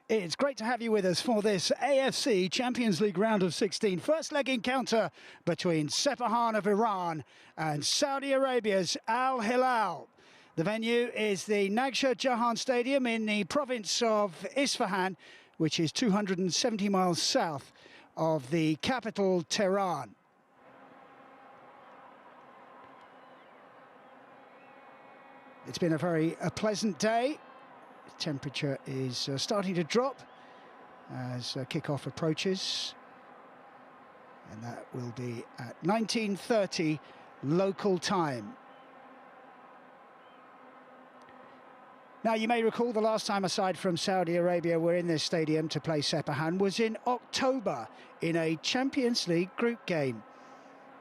It's great to have you with us for this AFC Champions League round of 16. First leg encounter between Sepahan of Iran and Saudi Arabia's Al Hilal. The venue is the Nagsha Jahan Stadium in the province of Isfahan, which is 270 miles south of the capital, Tehran. It's been a very pleasant day. Temperature is starting to drop as kick-off approaches, and that will be at 19:30 local time. Now, you may recall the last time, aside from Saudi Arabia, we're in this stadium to play Sepahan was in October in a Champions League group game.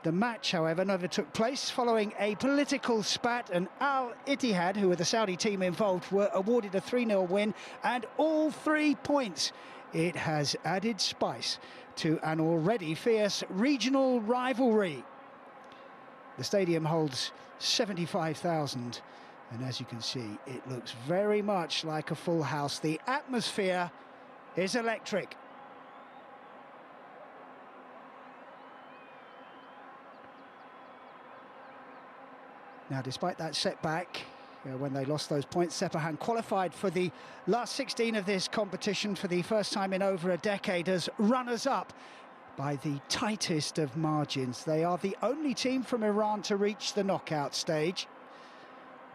The match, however, never took place following a political spat, and Al Ittihad, who were the Saudi team involved, were awarded a 3-0 win and all 3 points. It has added spice to an already fierce regional rivalry. The stadium holds 75,000, and as you can see, it looks very much like a full house. The atmosphere is electric. Now, despite that setback, when they lost those points, Sepahan qualified for the last 16 of this competition for the first time in over a decade as runners-up by the tightest of margins. They are the only team from Iran to reach the knockout stage.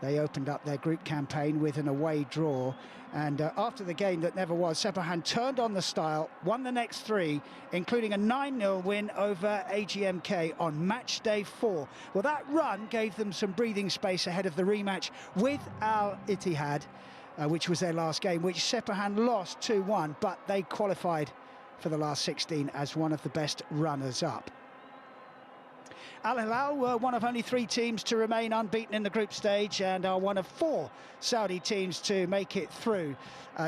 They opened up their group campaign with an away draw, and after the game that never was, Sepahan turned on the style, won the next 3, including a 9-0 win over AGMK on match day 4. Well, that run gave them some breathing space ahead of the rematch with Al Ittihad, which was their last game, which Sepahan lost 2-1, but they qualified for the last 16 as one of the best runners-up. Al Hilal were one of only 3 teams to remain unbeaten in the group stage and are one of 4 Saudi teams to make it through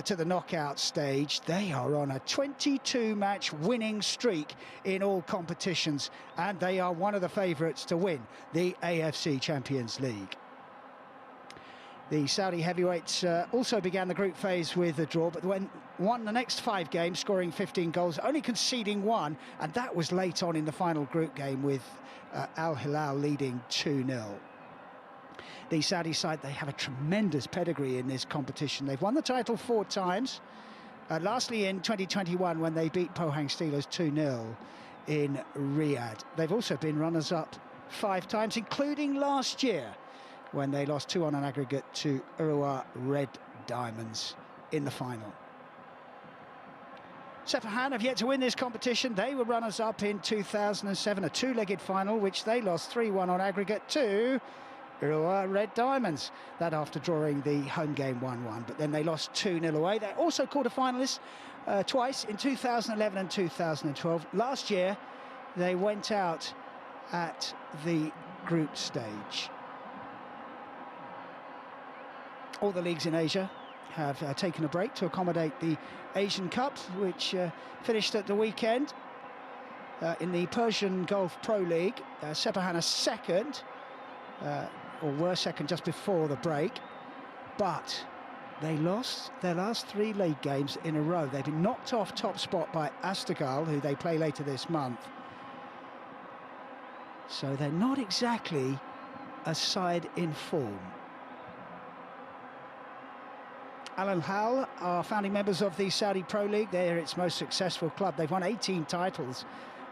to the knockout stage. They are on a 22-match winning streak in all competitions, and they are one of the favourites to win the AFC Champions League. The Saudi heavyweights also began the group phase with a draw, but won the next 5 games, scoring 15 goals, only conceding 1, and that was late on in the final group game with Al Hilal leading 2-0. The Saudi side, they have a tremendous pedigree in this competition. They've won the title 4 times, lastly in 2021 when they beat Pohang Steelers 2-0 in Riyadh. They've also been runners-up 5 times, including last year, when they lost 2-1 on aggregate to Urua Red Diamonds in the final. Sepahan have yet to win this competition. They were runners-up in 2007, a 2-legged final, which they lost 3-1 on aggregate to Urua Red Diamonds. That after drawing the home game 1-1, but then they lost 2-0 away. They're also quarter-finalists twice in 2011 and 2012. Last year, they went out at the group stage. All the leagues in Asia have taken a break to accommodate the Asian Cup, which finished at the weekend. In the Persian Gulf Pro League, Sepahan are second, or were second just before the break, but they lost their last 3 league games in a row. They've been knocked off top spot by Astagal, who they play later this month. So they're not exactly a side in form. Al Hilal are founding members of the Saudi Pro League. They're its most successful club. They've won 18 titles,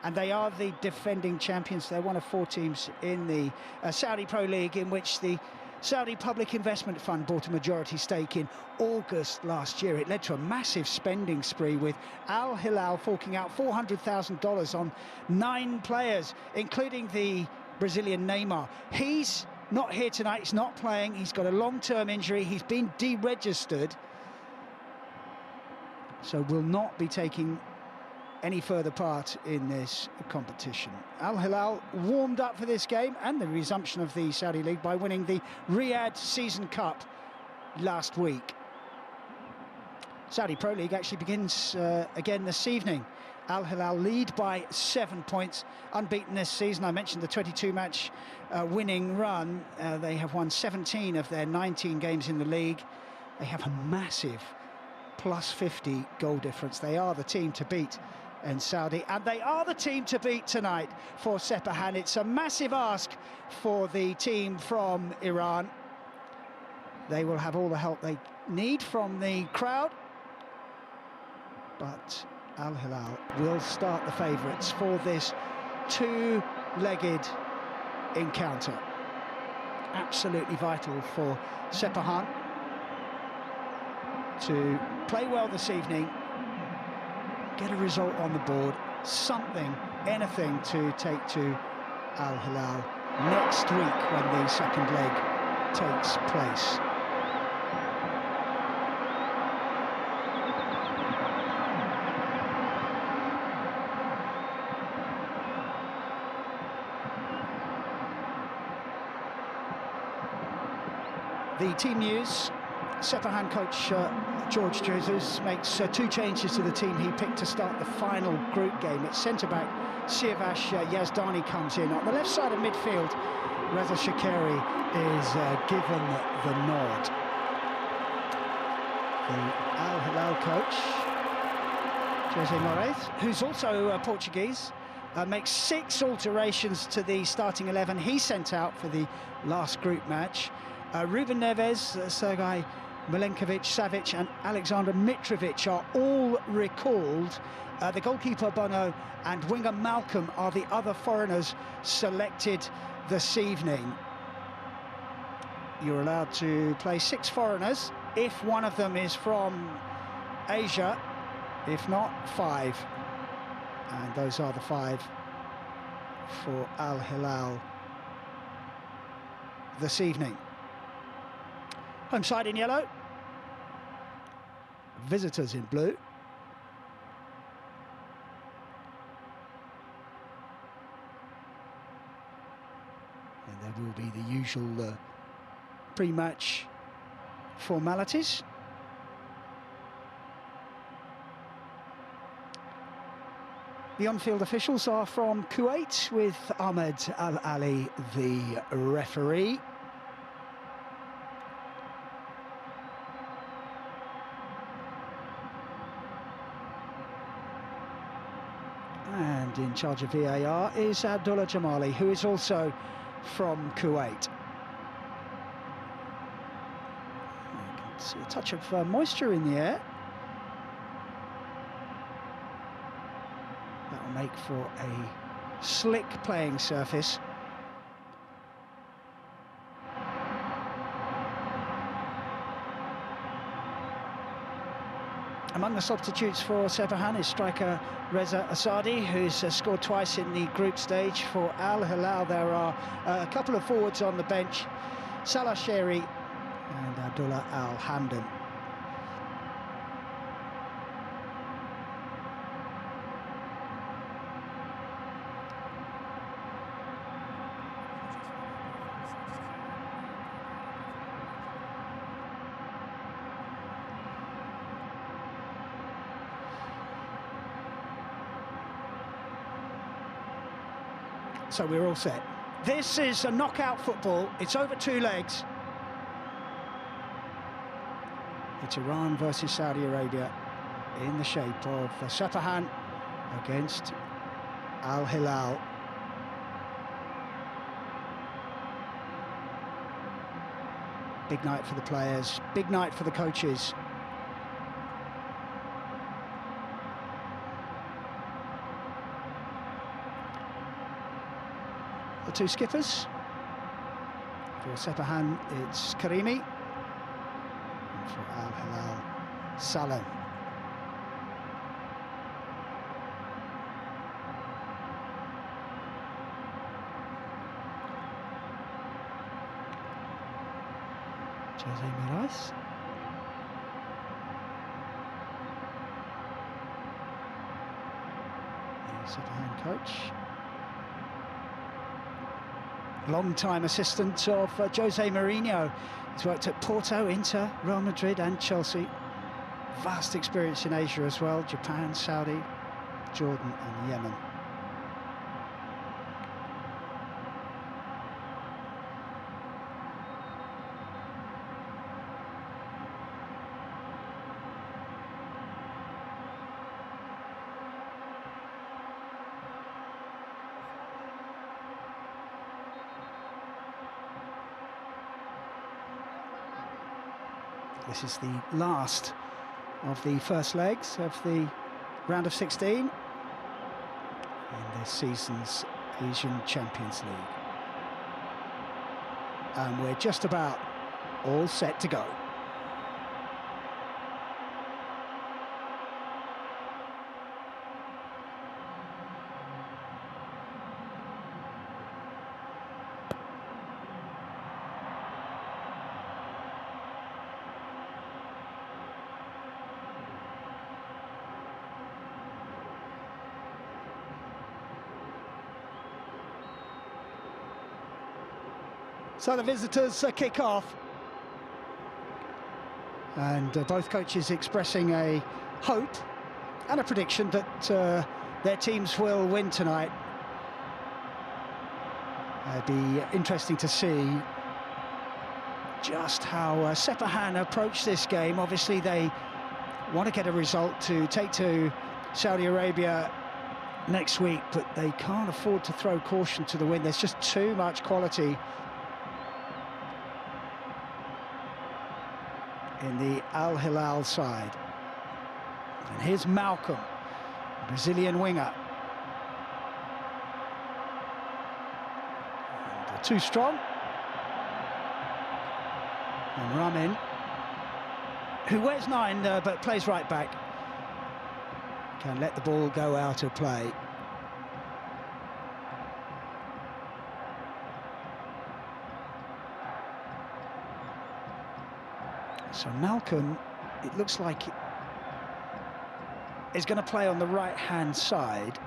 and they are the defending champions. They're one of 4 teams in the Saudi Pro League, in which the Saudi Public Investment Fund bought a majority stake in August last year. It led to a massive spending spree, with Al Hilal forking out $400,000 on 9 players, including the Brazilian Neymar. He's not here tonight, he's not playing, he's got a long-term injury, he's been deregistered, so will not be taking any further part in this competition. Al Hilal warmed up for this game and the resumption of the Saudi League by winning the Riyadh Season Cup last week. Saudi Pro League actually begins again this evening. Al Hilal lead by 7 points, unbeaten this season. I mentioned the 22-match winning run. They have won 17 of their 19 games in the league. They have a massive plus 50 goal difference. They are the team to beat in Saudi, and they are the team to beat tonight for Sepahan. It's a massive ask for the team from Iran. They will have all the help they need from the crowd, but Al Hilal will start the favourites for this two-legged encounter. Absolutely vital for Sepahan to play well this evening, get a result on the board, something, anything to take to Al Hilal next week when the second leg takes place. The team news: Sepahan coach George Jesus makes two changes to the team he picked to start the final group game. At centre-back, Siavash Yazdani comes in. On the left side of midfield, Reza Shakiri is given the nod. The Al Hilal coach, Jose Moraes, who's also Portuguese, makes 6 alterations to the starting 11 he sent out for the last group match. Ruben Neves, Sergei Milenkovic, Savic and Alexander Mitrovic are all recalled. The goalkeeper Bono and winger Malcolm are the other foreigners selected this evening. You're allowed to play 6 foreigners if one of them is from Asia, if not 5. And those are the 5 for Al Hilal this evening. Home side in yellow, visitors in blue. And there will be the usual pre-match formalities. The on-field officials are from Kuwait, with Ahmed Al Ali the referee. And in charge of VAR is Abdullah Jamali, who is also from Kuwait. You can see a touch of moisture in the air. That will make for a slick playing surface. Among the substitutes for Sepahan is striker Reza Asadi, who's scored twice in the group stage. For Al Hilal, there are a couple of forwards on the bench, Salah Sherry and Abdullah Al Hamdan. So we're all set. This is a knockout football. It's over 2 legs. It's Iran versus Saudi Arabia in the shape of Sepahan against Al Hilal. Big night for the players, big night for the coaches. The 2 skippers. For Sepahan, it's Karimi. And for Al Hilal, Salem. Jose Moraes. The Sepahan coach. Long-time assistant of Jose Mourinho. He's worked at Porto, Inter, Real Madrid and Chelsea. Vast experience in Asia as well, Japan, Saudi, Jordan and Yemen. This is the last of the first legs of the round of 16 in this season's Asian Champions League. And we're just about all set to go. So the visitors kick off, and both coaches expressing a hope and a prediction that their teams will win tonight. It'd be interesting to see just how Sepahan approach this game. Obviously they want to get a result to take to Saudi Arabia next week, but they can't afford to throw caution to the wind. There's just too much quality in the Al Hilal side. And here's Malcolm, Brazilian winger. And too strong. And Ramin, who wears 9 but plays right back, can let the ball go out of play. So Malcolm, it looks like, is going to play on the right-hand side.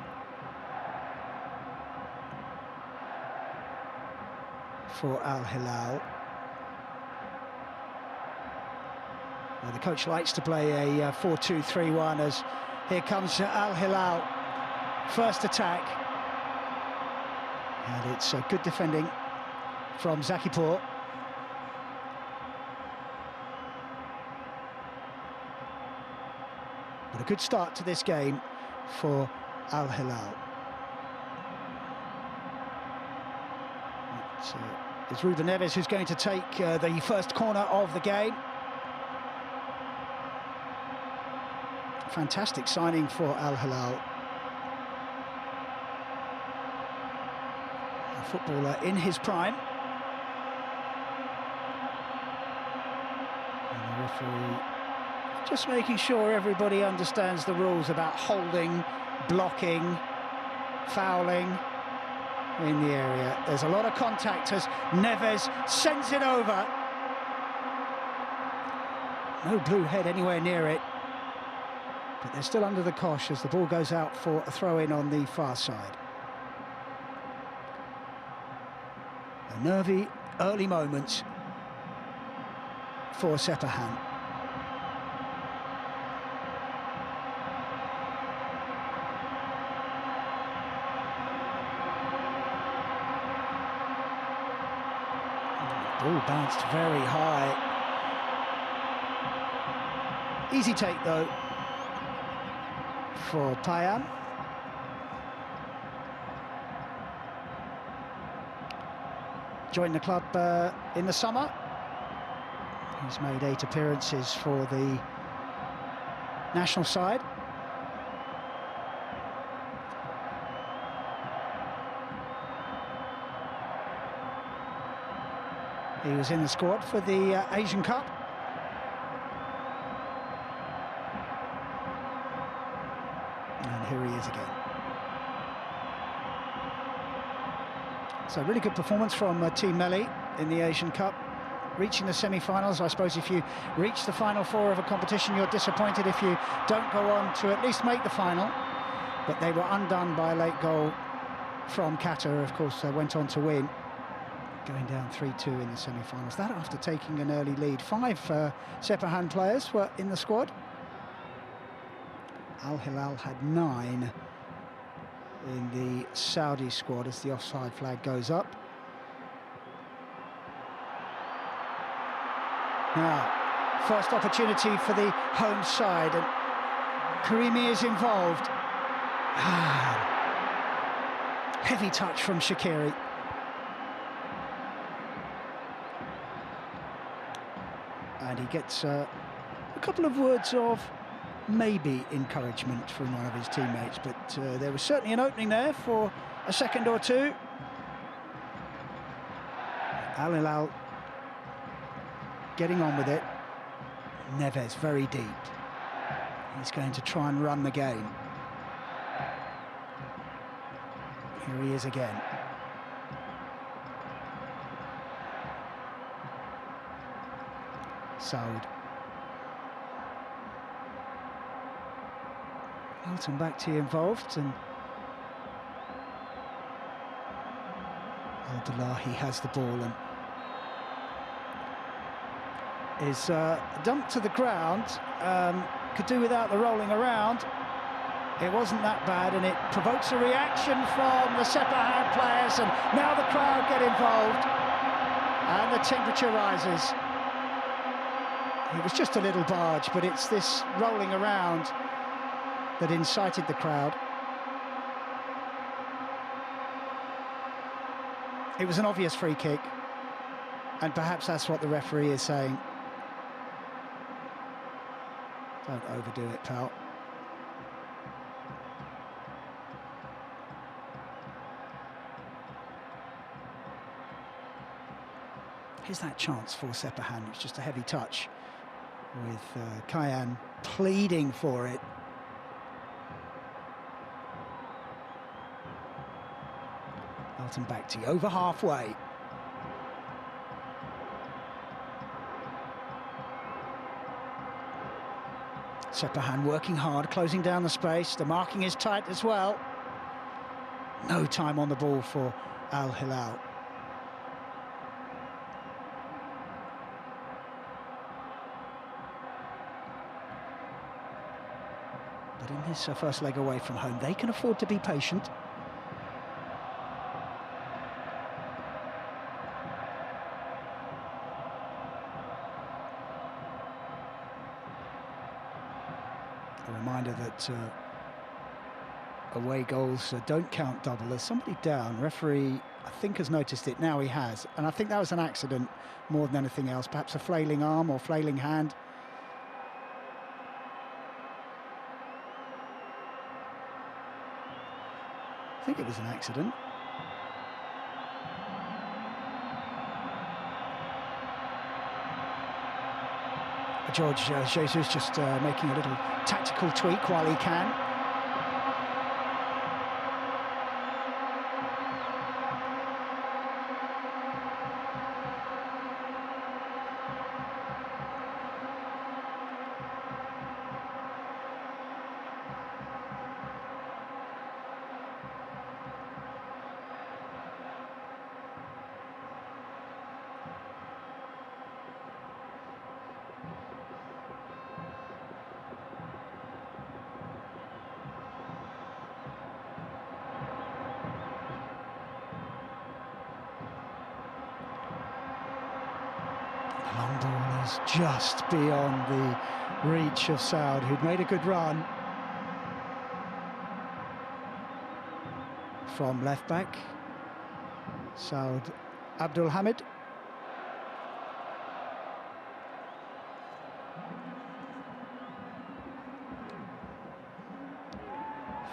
For Al Hilal. Well, the coach likes to play a 4-2-3-1 as here comes Al Hilal. First attack. And it's good defending from Zakipur. But a good start to this game for Al Hilal. It's Ruben Neves who's going to take the first corner of the game. Fantastic signing for Al Hilal. A footballer in his prime. And the referee just making sure everybody understands the rules about holding, blocking, fouling in the area. There's a lot of contact as Neves sends it over. No blue head anywhere near it, but they're still under the cosh as the ball goes out for a throw-in on the far side. A nervy early moments for Sepahan. Ball bounced very high. Easy take though for Payam. Joined the club in the summer. He's made 8 appearances for the national side. He was in the squad for the Asian Cup. And here he is again. So really good performance from Team Melli in the Asian Cup. Reaching the semi-finals. I suppose if you reach the final 4 of a competition, you're disappointed if you don't go on to at least make the final. But they were undone by a late goal from Qatar. Of course, they went on to win, going down 3-2 in the semi-finals. That after taking an early lead. 5 Sepahan players were in the squad. Al Hilal had 9 in the Saudi squad as the offside flag goes up. Now, first opportunity for the home side, and Karimi is involved. Heavy touch from And he gets a couple of words of maybe encouragement from one of his teammates, but there was certainly an opening there for a second or two. Al Hilal getting on with it. Neves very deep. He's going to try and run the game. Here he is again. Saud. Elton Bakhti involved, and Abdullahi has the ball and is dumped to the ground. Could do without the rolling around. It wasn't that bad, and it provokes a reaction from the Sepahan players, and now the crowd get involved and the temperature rises. It was just a little barge, but it's this rolling around that incited the crowd. It was an obvious free kick, and perhaps that's what the referee is saying. Don't overdo it, pal. Here's that chance for Sepahan. It's just a heavy touch with Kayan pleading for it. Elton Bakhti over halfway. Sepahan working hard, closing down the space. The marking is tight as well. No time on the ball for Al Hilal. But in this first leg away from home, they can afford to be patient. A reminder that away goals don't count double. There's somebody down. Referee, I think, has noticed it. Now he has. And I think that was an accident more than anything else. Perhaps a flailing arm or flailing hand. I think it was an accident. George Jesus just making a little tactical tweak while he can. Long ball is just beyond the reach of Saud, who'd made a good run. From left back, Saud Abdul Hamid.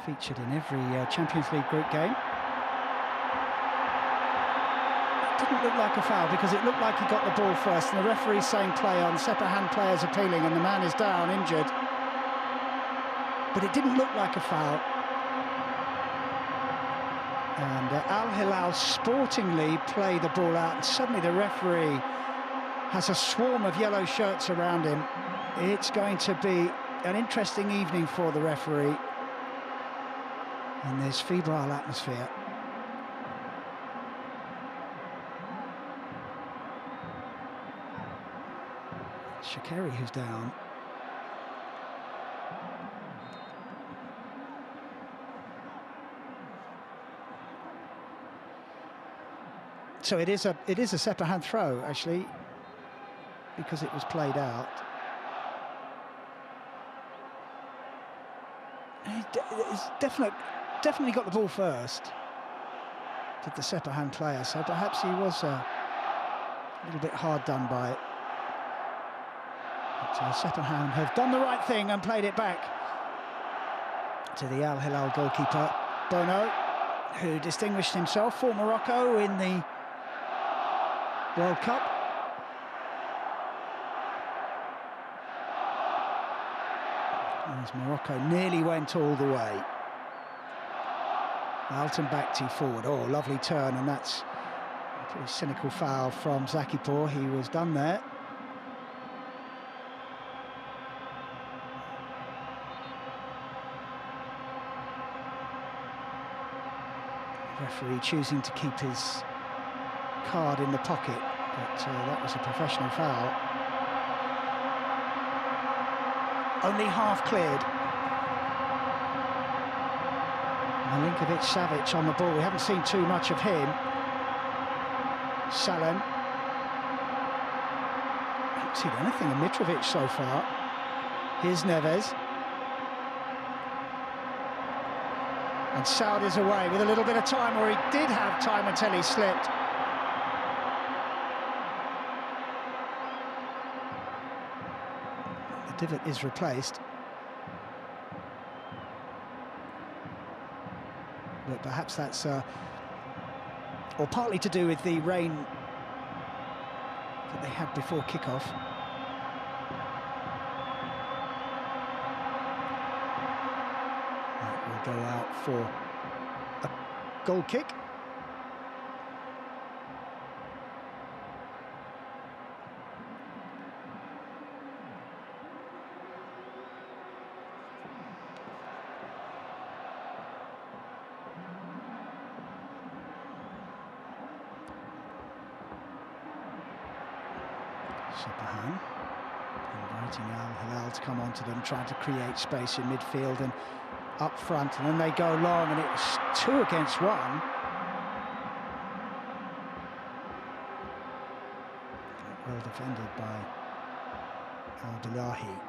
Featured in every Champions League group game. Didn't look like a foul because it looked like he got the ball first, and the referee's saying play on. Sepahan players appealing, and the man is down, injured. But it didn't look like a foul. And Al Hilal sportingly play the ball out, and suddenly the referee has a swarm of yellow shirts around him. It's going to be an interesting evening for the referee in this febrile atmosphere. Shaqiri, who's down. So it is a Sepahan throw, actually, because it was played out. It's definitely got the ball first, did the Sepahan player, so perhaps he was a little bit hard done by it. Sepahan have done the right thing and played it back to the Al Hilal goalkeeper, Bono, who distinguished himself for Morocco in the World Cup. As Morocco nearly went all the way. Alton Bakhti forward. Oh, lovely turn, and that's a pretty cynical foul from Zakipor. He was done there. Referee choosing to keep his card in the pocket, but that was a professional foul. Only half cleared. Milinkovic-Savic on the ball. We haven't seen too much of him. Salem. Haven't seen anything of Mitrovic so far. Here's Neves. And Saud is away with a little bit of time, or he did have time until he slipped. The divot is replaced. But perhaps that's, or partly to do with the rain that they had before kickoff. That will go out for a goal kick. Sepahan inviting Al Hilal to come onto them, trying to create space in midfield and up front, and then they go long, and it was 2 against 1. Well defended by Al-Bilahi.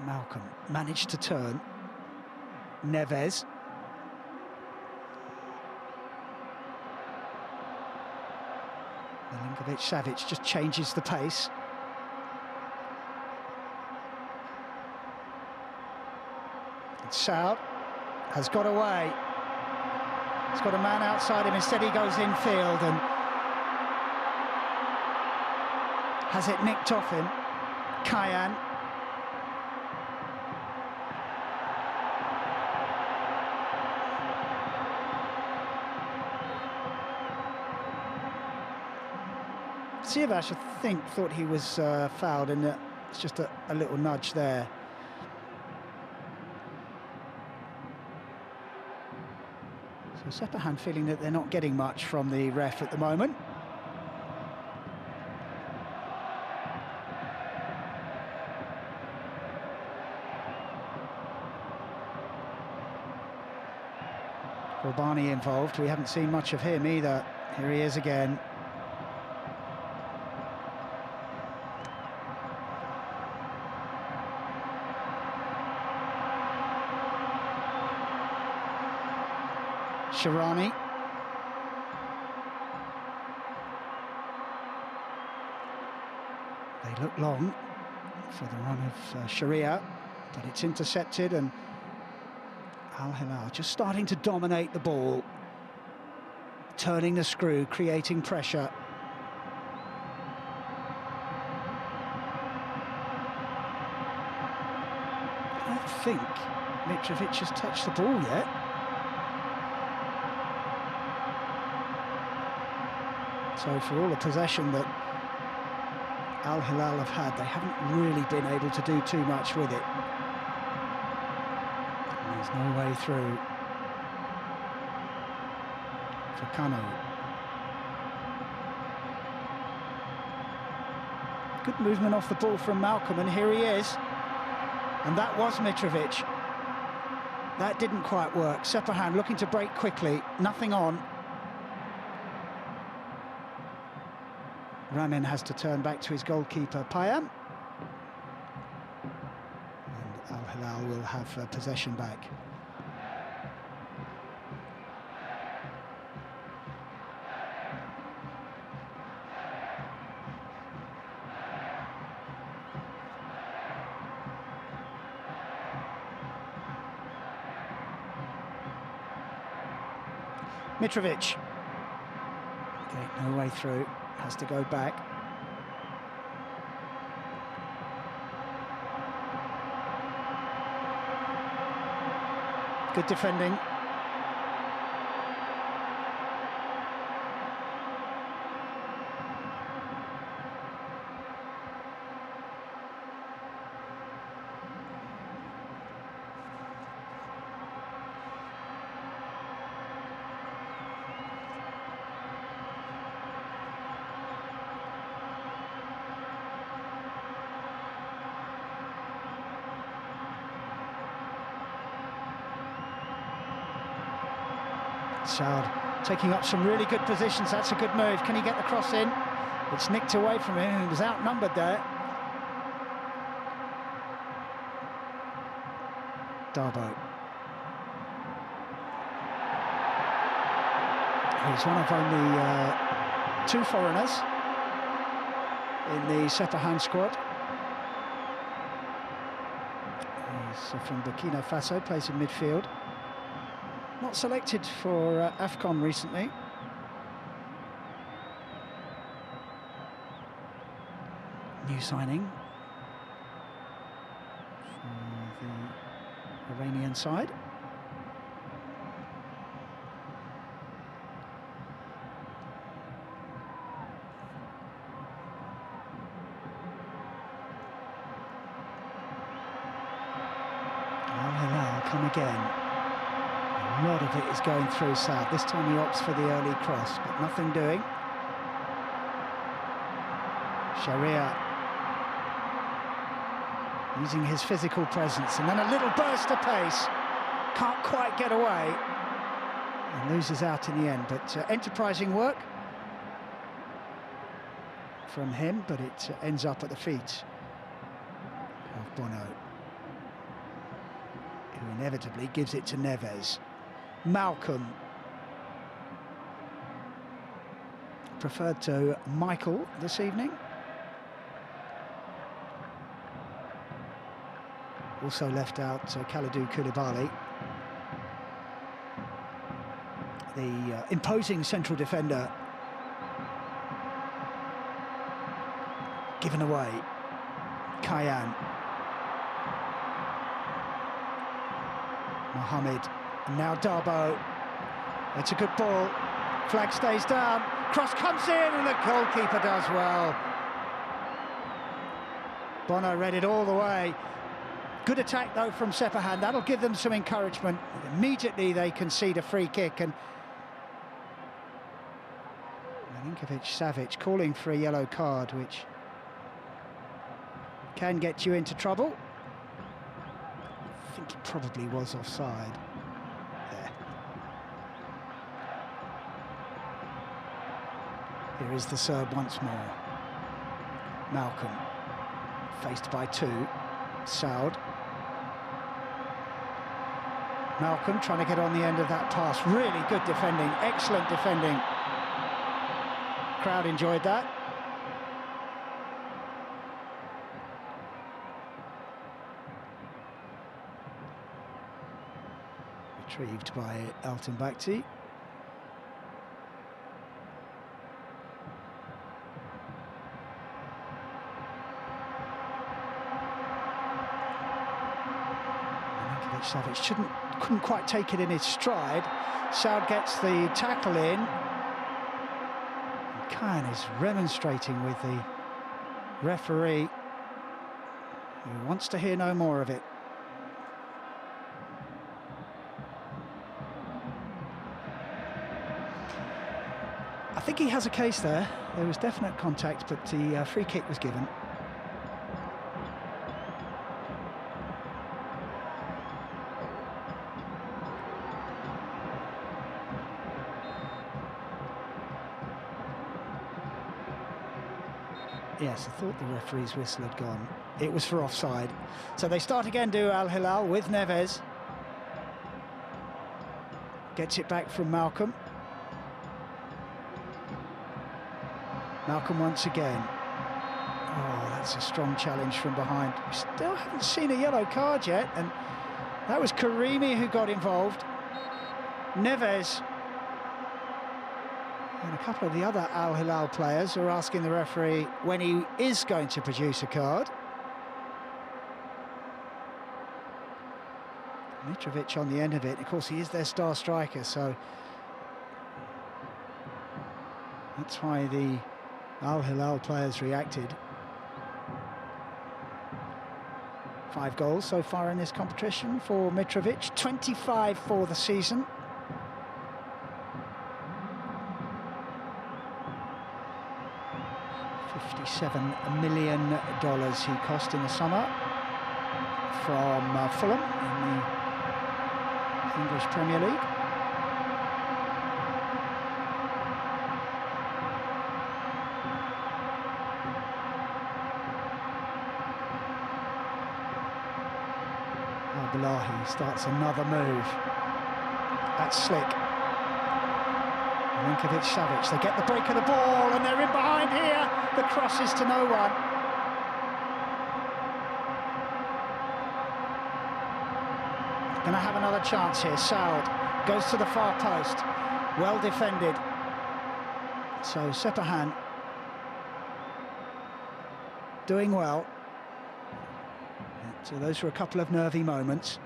Malcolm managed to turn. Neves. Milinkovic-Savic just changes the pace. And Saud has got away. He's got a man outside him. Instead he goes infield and has it nicked off him. Kayan. Siavash, I think, thought he was fouled, and it's just a little nudge there. So Sepahan feeling that they're not getting much from the ref at the moment. Robani involved. We haven't seen much of him either. Here he is again. Sharani. They look long for the run of Sharia, but it's intercepted, and Al Hilal just starting to dominate the ball, turning the screw, creating pressure. I don't think Mitrovic has touched the ball yet. So for all the possession that Al Hilal have had, they haven't really been able to do too much with it. And there's no way through for Kano. Good movement off the ball from Malcolm, and here he is. And that was Mitrovic. That didn't quite work. Sepahan looking to break quickly, nothing on. Ramin has to turn back to his goalkeeper, Payam. And Al have possession back. Mitrovic. Okay, no way through, has to go back. Good defending. Saud taking up some really good positions. That's a good move. Can he get the cross in? It's nicked away from him. He was outnumbered there. Darboe. He's one of only 2 foreigners in the Sepahan squad. He's from Burkina Faso, plays in midfield. Not selected for AFCON recently. New signing for the Iranian side. Hilal come again. A lot of it is going through Saud. This time he opts for the early cross, but nothing doing. Sharia using his physical presence, and then a little burst of pace. Can't quite get away and loses out in the end, but enterprising work from him, but it ends up at the feet of Bono, who inevitably gives it to Neves. Malcolm preferred to Michael this evening. Also left out Kalidou Koulibaly, the imposing central defender. Given away. Kayan. Mohamed. And now Darboe. It's a good ball. Flag stays down. Cross comes in and the goalkeeper does well. Bono read it all the way. Good attack though from Sepahan. That'll give them some encouragement. Immediately they concede a free kick, and Milinkovic-Savic calling for a yellow card, which can get you into trouble. I think it probably was offside. There. Here is the Serb once more. Malcolm, faced by 2. Saud. Malcolm trying to get on the end of that pass. Really good defending, excellent defending. Crowd enjoyed that. Retrieved by Alton Bakhti. Savic couldn't quite take it in his stride. Saud gets the tackle in. And Khan is remonstrating with the referee, who wants to hear no more of it. I think he has a case there. There was definite contact, but the free kick was given. Yes, I thought the referee's whistle had gone. It was for offside. So they start again, do Al Hilal, with Neves. Gets it back from Malcolm. Malcolm once again. Oh, that's a strong challenge from behind. We still haven't seen a yellow card yet, and that was Karimi who got involved. Neves and a couple of the other Al Hilal players are asking the referee when he is going to produce a card. Mitrovic on the end of it. Of course, he is their star striker, so that's why the Al Hilal players reacted. 5 goals so far in this competition for Mitrovic, 25 for the season. $57 million he cost in the summer from Fulham in the English Premier League. Balahi starts another move. That's slick. Milinkovic-Savic, they get the break of the ball and they're in behind here. The cross is to no one. Gonna have another chance here. Saud goes to the far post. Well defended. So Sepahan doing well. So those were a couple of nervy moments.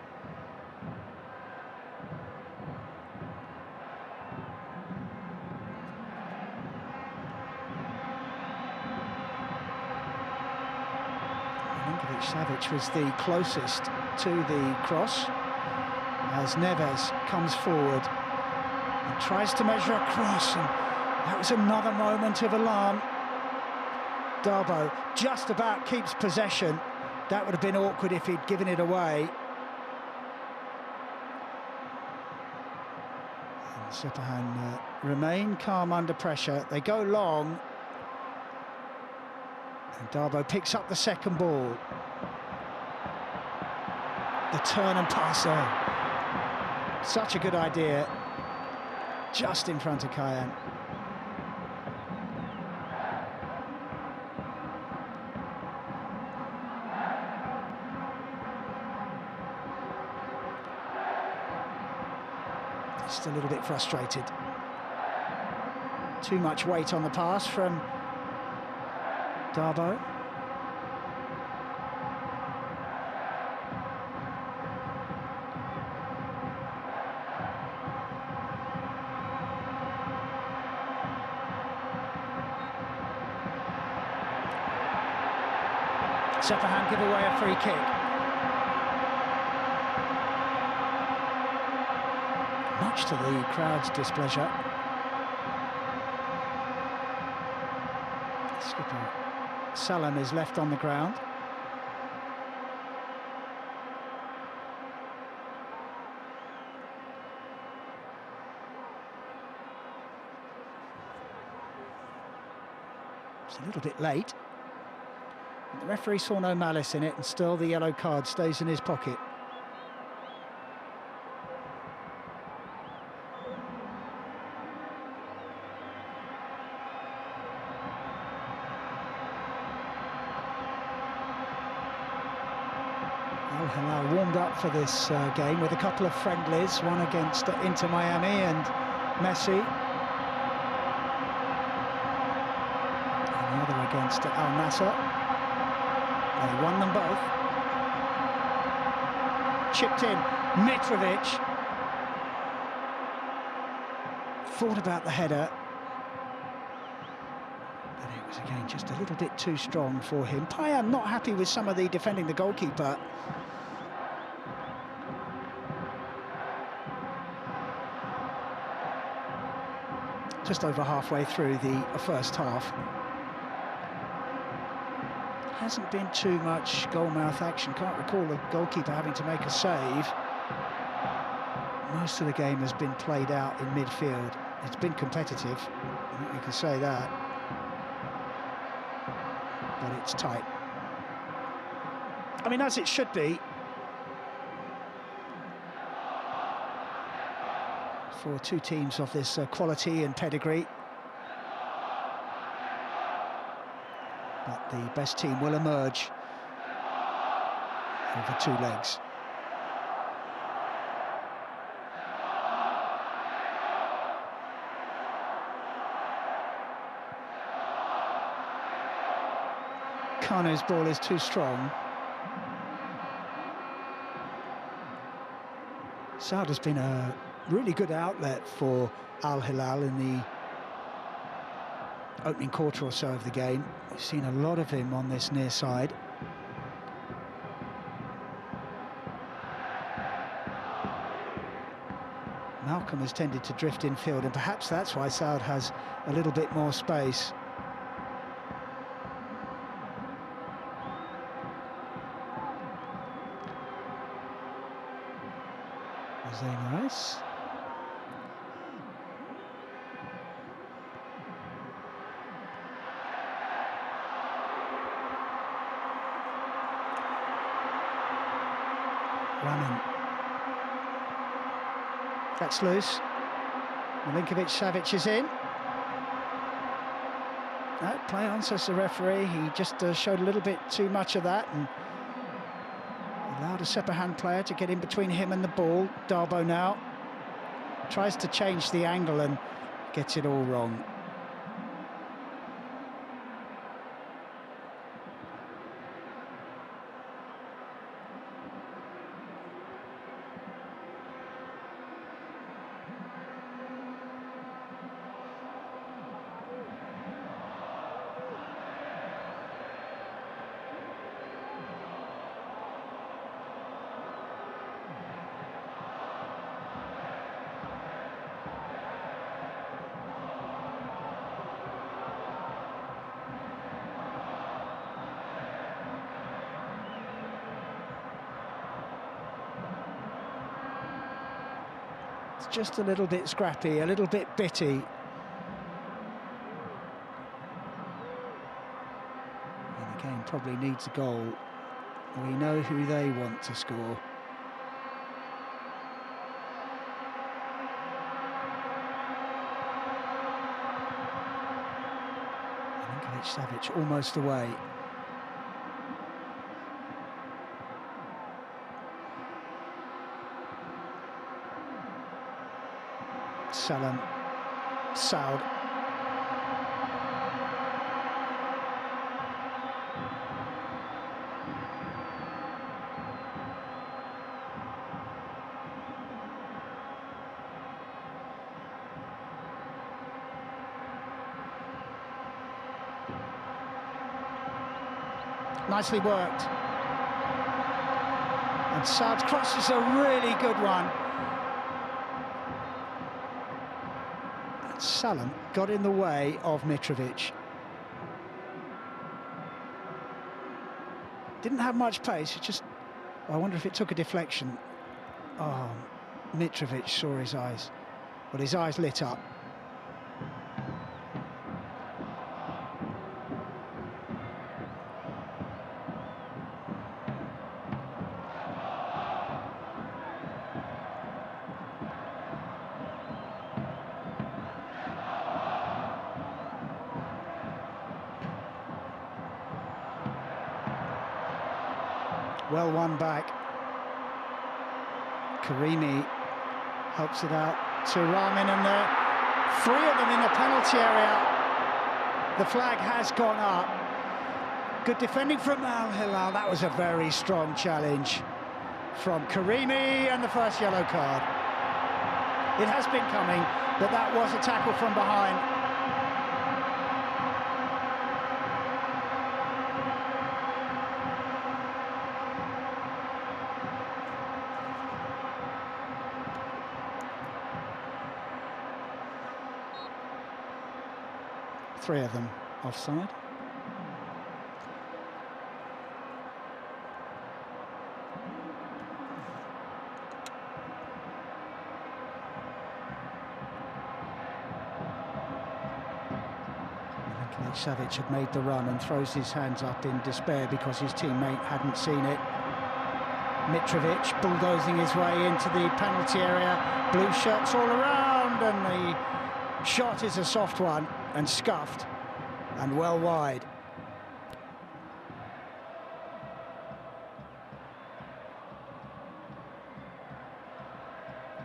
Milinkovic-Savic was the closest to the cross as Neves comes forward and tries to measure a cross, and that was another moment of alarm. Darboe just about keeps possession. That would have been awkward if he'd given it away. And Sepahan remain calm under pressure. They go long. And Darboe picks up the second ball. The turn and pass there. Such a good idea. Just in front of Cayenne. Just a little bit frustrated. Too much weight on the pass from Darboe. Sepahan give away a free kick. Much to the crowd's displeasure. Skipper Salam is left on the ground. It's a little bit late. The referee saw no malice in it, and still the yellow card stays in his pocket. Al Hilal warmed up for this game with a couple of friendlies, one against Inter Miami and Messi, and the other against Al Nassr. They won them both. Chipped in, Mitrovic. Thought about the header. But it was again just a little bit too strong for him. Payam not happy with some of the defending the goalkeeper. Just over halfway through the first half. Hasn't been too much goalmouth action. Can't recall the goalkeeper having to make a save. Most of the game has been played out in midfield. It's been competitive, I think we can say that. but it's tight. I mean, as it should be for two teams of this quality and pedigree. But the best team will emerge over two legs. Kanu's ball is too strong. Saad has been a really good outlet for Al Hilal in the opening quarter or so of the game. We've seen a lot of him on this near side. Malcolm has tended to drift infield, and perhaps that's why Saad has a little bit more space. Very nice. Ramin. That's loose. Milinkovic-Savic is in. No, play on, says the referee. He just showed a little bit too much of that and allowed a Sepahan player to get in between him and the ball. Darbo now tries to change the angle and gets it all wrong. Just a little bit scrappy, a little bit bitty. And the game probably needs a goal. We know who they want to score. Milinkovic-Savic almost away. Salam, Saud. Nicely worked. And Saud's cross is a really good one. Salam got in the way of Mitrovic. Didn't have much pace, it just... I wonder if it took a deflection. Oh, Mitrovic saw his eyes. Well, his eyes lit up. Well won back. Karimi helps it out to Ramin, and three of them in the penalty area. The flag has gone up. Good defending from Al Hilal. That was a very strong challenge from Karimi, and the first yellow card. It has been coming, but that was a tackle from behind. Three of them offside. Savic had made the run and throws his hands up in despair because his teammate hadn't seen it. Mitrovic bulldozing his way into the penalty area. Blue shirts all around, and the shot is a soft one and scuffed and well wide.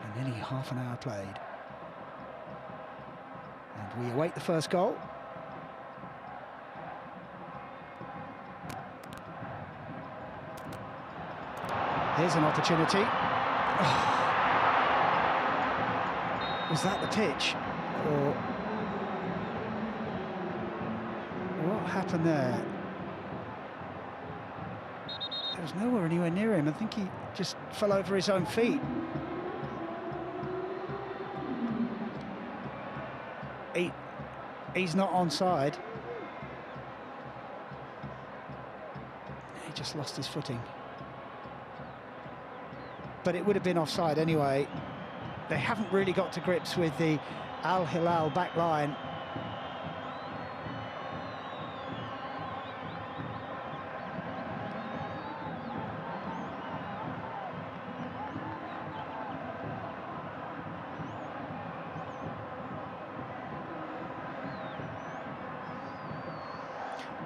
And nearly half an hour played. And we await the first goal. Here's an opportunity. Oh. Was that the pitch? Or what happened there? There was nowhere anywhere near him. I think he just fell over his own feet. He's not onside. He just lost his footing. But it would have been offside anyway. They haven't really got to grips with the Al Hilal back line.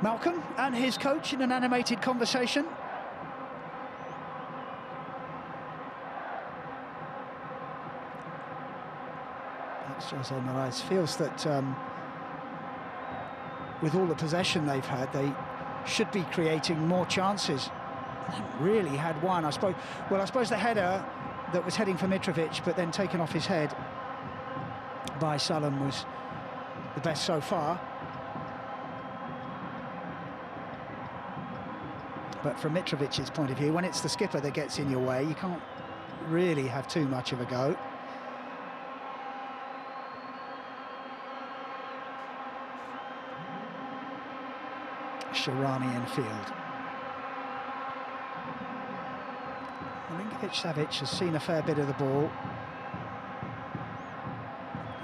Malcolm and his coach in an animated conversation. Jose Moraes feels that with all the possession they've had, they should be creating more chances. They haven't really had one, I suppose. Well, I suppose the header that was heading for Mitrovic, but then taken off his head by Salam, was the best so far. But from Mitrovic's point of view, when it's the skipper that gets in your way, you can't really have too much of a go. Sharani in field. Milinkovic-Savic has seen a fair bit of the ball.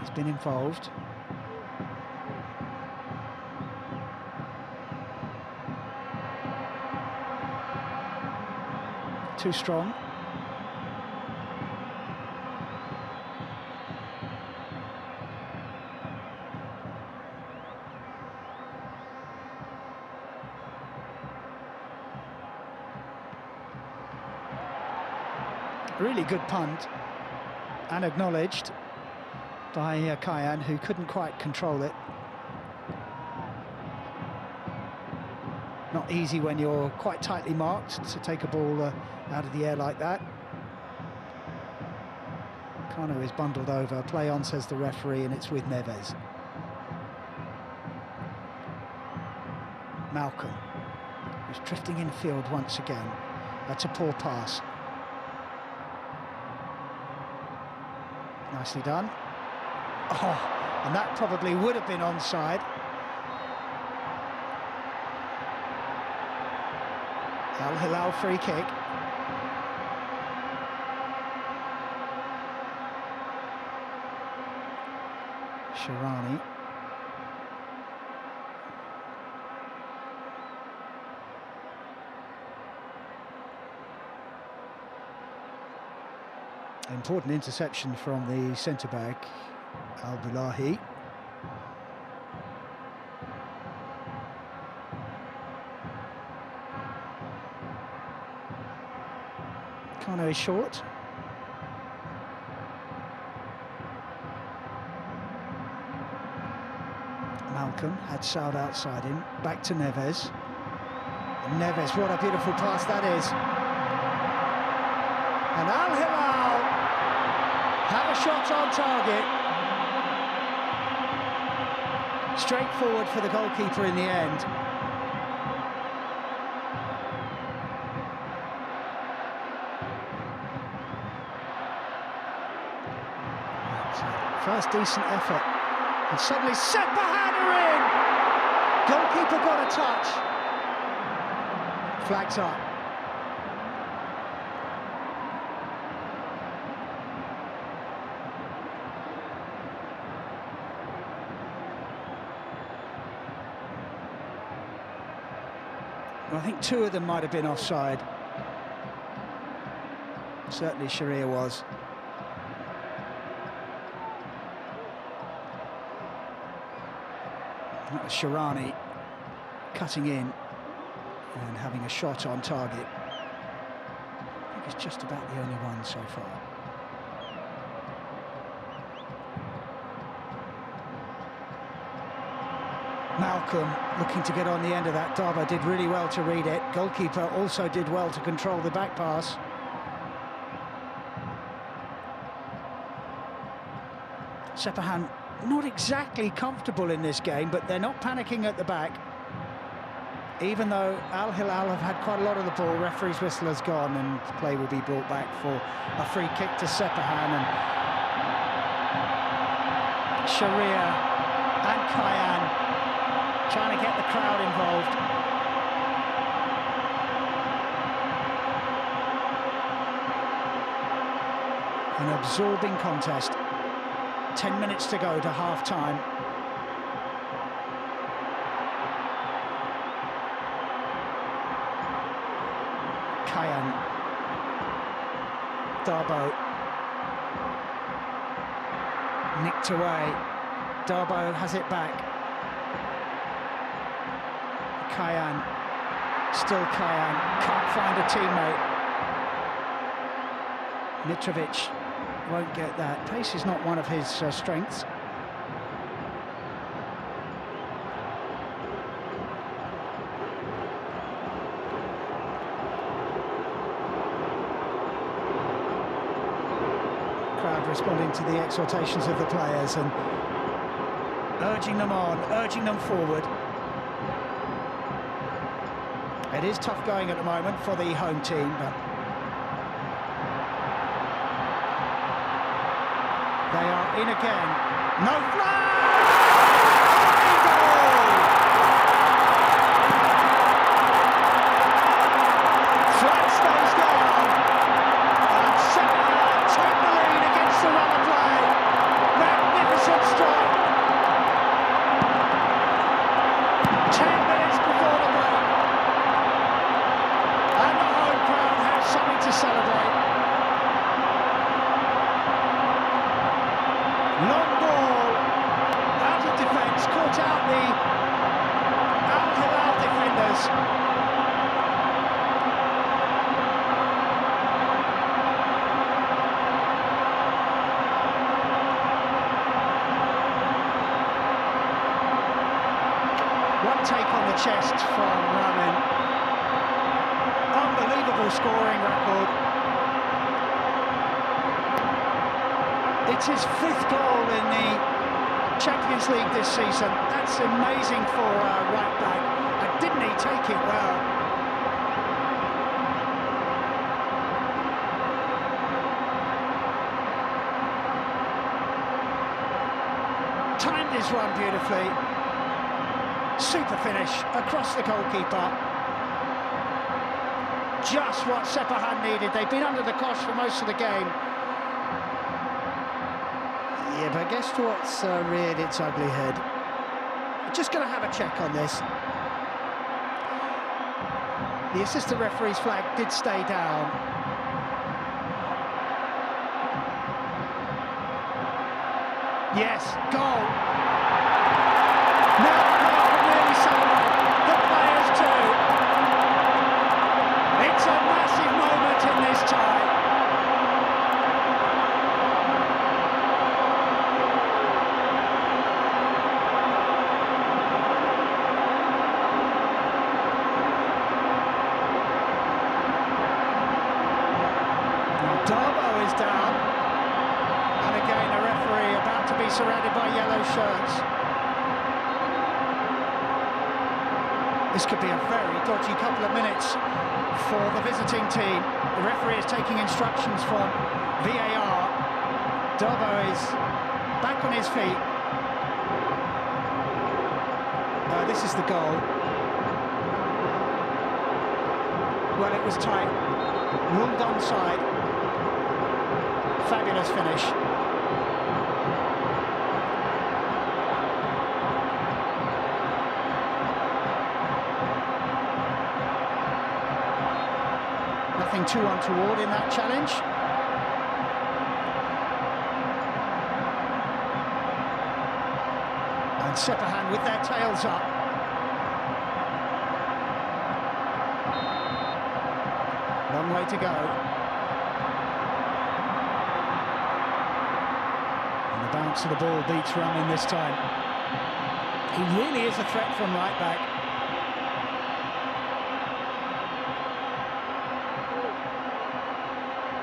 He's been involved. Too strong. Really good punt, and acknowledged by Kayan, who couldn't quite control it. Not easy when you're quite tightly marked to take a ball out of the air like that. Kano is bundled over. Play on, says the referee, and it's with Neves. Malcolm, who's drifting in field once again. That's a poor pass. Nicely done. Oh, and that probably would have been onside. Al Hilal free kick. Sharani. Important interception from the centre-back, Al-Bulahi. Kano is short. Malcolm had Saud outside him. Back to Neves. And Neves, what a beautiful pass that is. And Al Hilal have a shot on target. Straightforward for the goalkeeper in the end. First decent effort. And suddenly Sepahan are in! Goalkeeper got a touch. Flags up. I think two of them might have been offside. Certainly Sharia was. That was Sharani cutting in and having a shot on target. I think it's just about the only one so far. Malcolm looking to get on the end of that. Darboe did really well to read it. Goalkeeper also did well to control the back pass. Sepahan not exactly comfortable in this game, but they're not panicking at the back. Even though Al Hilal have had quite a lot of the ball, referee's whistle has gone and play will be brought back for a free kick to Sepahan. And Sharia and Kayan trying to get the crowd involved. An absorbing contest. 10 minutes to go to half-time. Kayan. Darboe. Nicked away. Darboe has it back. Kayan. Still Kayan. Can't find a teammate. Mitrovic won't get that. Pace is not one of his strengths. Crowd responding to the exhortations of the players and urging them on, urging them forward. It is tough going at the moment for the home team, but they are in again. No flag! Goal! Flag stays down. And Sepahan take the lead against the run of play. Magnificent strike. 10 minutes before the break. And the home crowd have something to celebrate. Long ball, out of defence, caught out the Al Hilal defenders. One take on the chest from Ramin. Unbelievable scoring record. It's his 5th goal in the Champions League this season. That's amazing for a right back. And didn't he take it well? Timed his run beautifully. Super finish across the goalkeeper. Just what Sepahan needed. They've been under the cosh for most of the game. Yeah, but guess what's reared its ugly head? Just going to have a check on this. The assistant referee's flag did stay down. Yes, goal. Now can really celebrate. The players too. It's a massive moment in this tie. Darboe is down, and again a referee about to be surrounded by yellow shirts. This could be a very dodgy couple of minutes for the visiting team. The referee is taking instructions from VAR. Darboe is back on his feet. This is the goal. Well, it was tight. Ruled onside. Fabulous finish. Nothing too untoward in that challenge. And Sepahan with their tails up. Long way to go. And the bounce of the ball beats Ramin this time. He really is a threat from right back.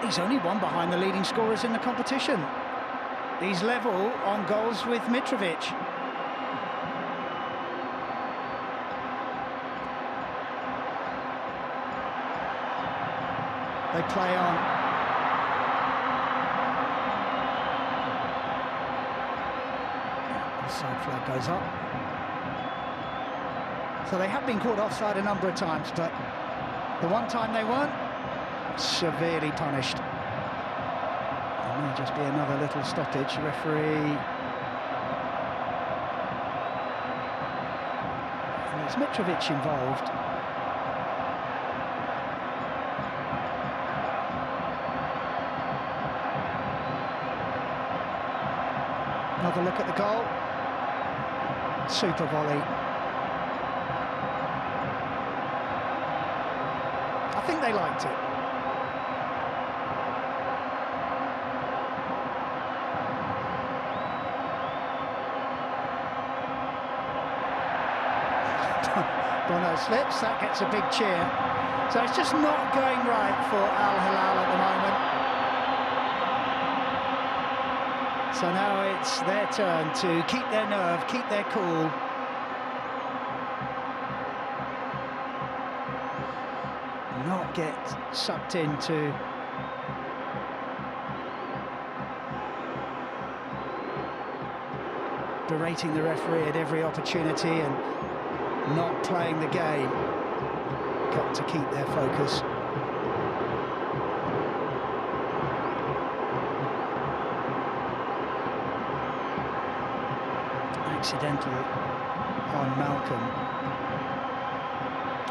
He's only one behind the leading scorers in the competition. He's level on goals with Mitrovic. They play on. Offside flag goes up. So they have been caught offside a number of times, but the one time they weren't, severely punished. There may just be another little stoppage. Referee. And it's Mitrovic involved. Another look at the goal. Super volley. I think they liked it. Bono slips, that gets a big cheer. So it's just not going right for Al Hilal at the moment. So now it's their turn to keep their nerve, keep their cool. Not get sucked into berating the referee at every opportunity and not playing the game. Got to keep their focus. Accidental on Malcolm.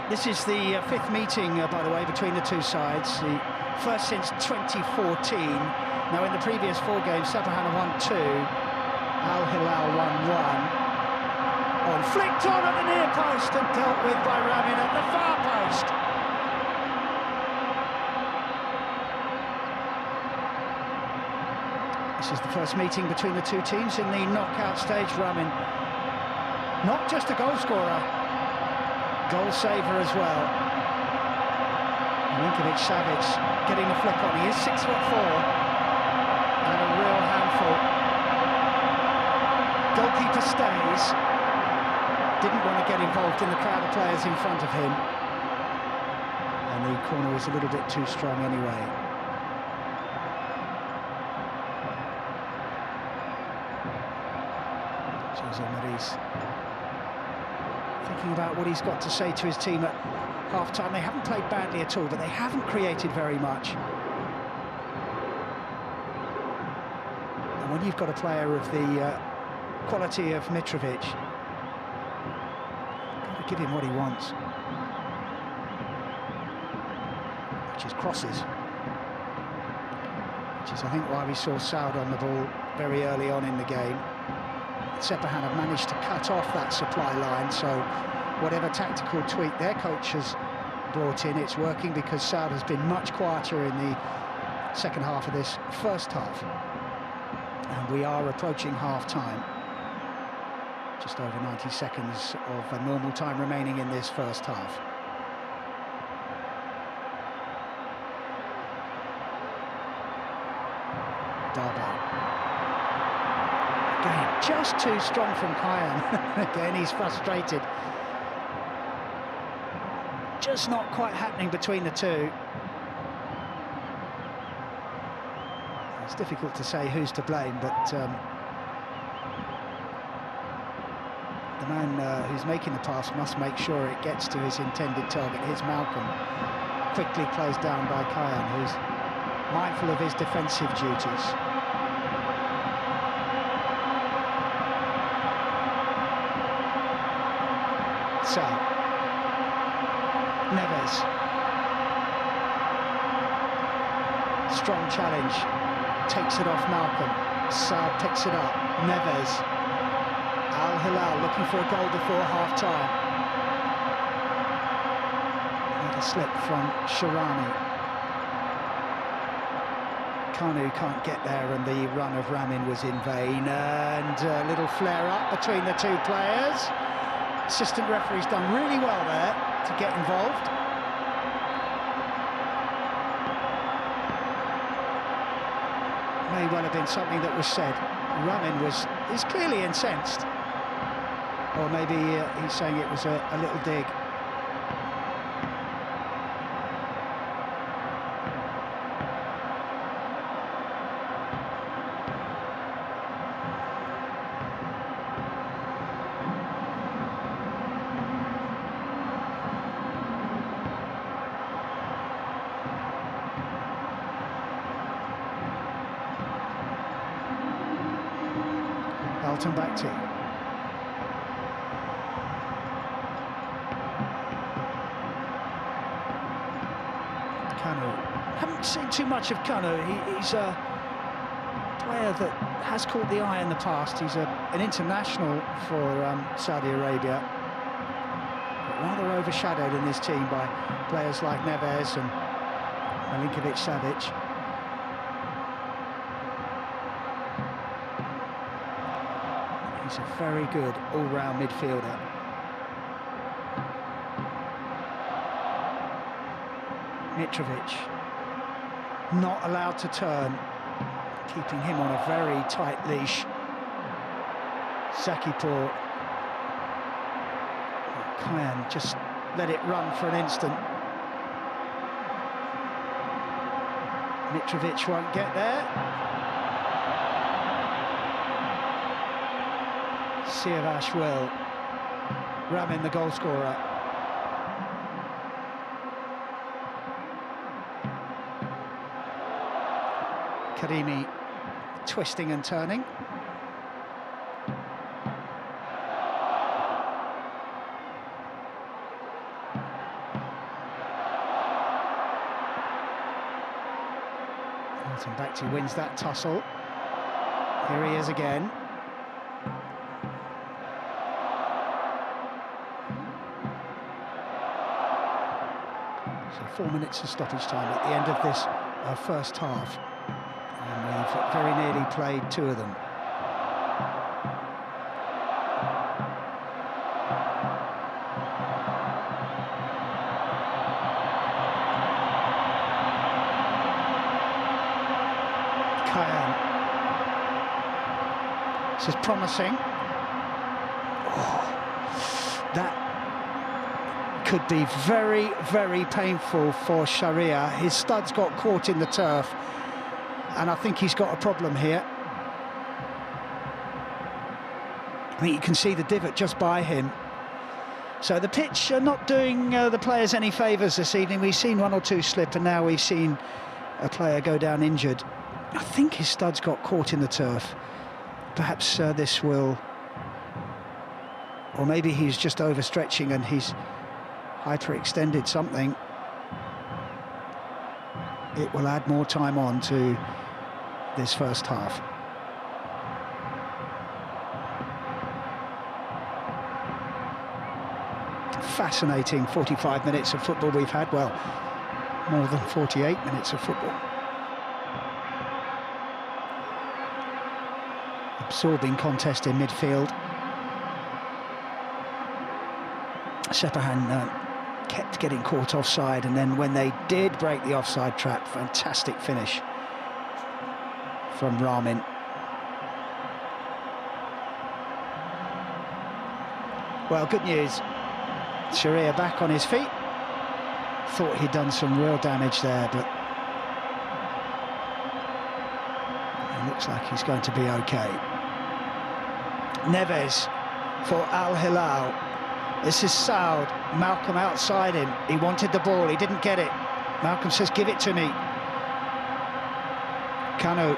This is the fifth meeting, by the way, between the two sides. The first since 2014. Now, in the previous four games, Sepahan won 2, Al Hilal won 1. On flicked on at the near post and dealt with by Ramin at the far post. This is the first meeting between the two teams in the knockout stage. Ramin, not just a goal scorer, goal saver as well. Milinkovic-Savic getting the flick on. He is 6'4" and a real handful. Goalkeeper stays. Didn't want to get involved in the crowd of players in front of him. And the corner was a little bit too strong anyway. Jose Maris thinking about what he's got to say to his team at half-time. They haven't played badly at all, but they haven't created very much. And when you've got a player of the quality of Mitrovic, give him what he wants, which is crosses, which is I think why we saw Saud on the ball very early on in the game. Sepahan have managed to cut off that supply line, so whatever tactical tweak their coach has brought in, it's working, because Saud has been much quieter in the second half of this first half. And we are approaching half-time. Just over 90 seconds of a normal time remaining in this first half. Darboe. Again, just too strong from Kayan. Again, he's frustrated. Just not quite happening between the two. It's difficult to say who's to blame, but the man who's making the pass must make sure it gets to his intended target. Here's Malcolm, quickly closed down by Kayan, who's mindful of his defensive duties. So, Neves. Strong challenge. Takes it off Malcolm. Saad picks it up. Neves. Al Hilal looking for a goal before half-time. Another slip from Sharani. Kanu can't get there, and the run of Ramin was in vain. And a little flare-up between the two players. Assistant referee's done really well there to get involved. May well have been something that was said. Ramin is clearly incensed. Or maybe he's saying it was a little dig. Back to Kanu. Haven't seen too much of Kanu. He's a player that has caught the eye in the past. He's an international for Saudi Arabia, but rather overshadowed in this team by players like Neves and Milinkovic-Savic. He's a very good all-round midfielder. Mitrovic, not allowed to turn, keeping him on a very tight leash. Sakipor. Kayan just let it run for an instant. Mitrovic won't get there. Sepahan will. Ramin, the goal scorer. Karimi twisting and turning. Bakhti wins that tussle. Here he is again. So 4 minutes of stoppage time at the end of this first half. And we've very nearly played two of them. This is promising. Oh, that could be very, very painful for Sharia. His studs got caught in the turf, and I think he's got a problem here. I think you can see the divot just by him. So the pitch not doing the players any favours this evening. We've seen one or two slip, and now we've seen a player go down injured. I think his studs got caught in the turf. Perhaps this will, or maybe he's just overstretching and he's hyperextended something. It will add more time on to this first half. Fascinating 45 minutes of football we've had. Well, more than 48 minutes of football. Absorbing contest in midfield. Sepahan kept getting caught offside, and then when they did break the offside trap, fantastic finish from Ramin. Well, good news. Sharia back on his feet. Thought he'd done some real damage there, but it looks like he's going to be okay. Neves for Al Hilal. This is Saud. Malcolm outside him. He wanted the ball, he didn't get it. Malcolm says, give it to me. Kanu.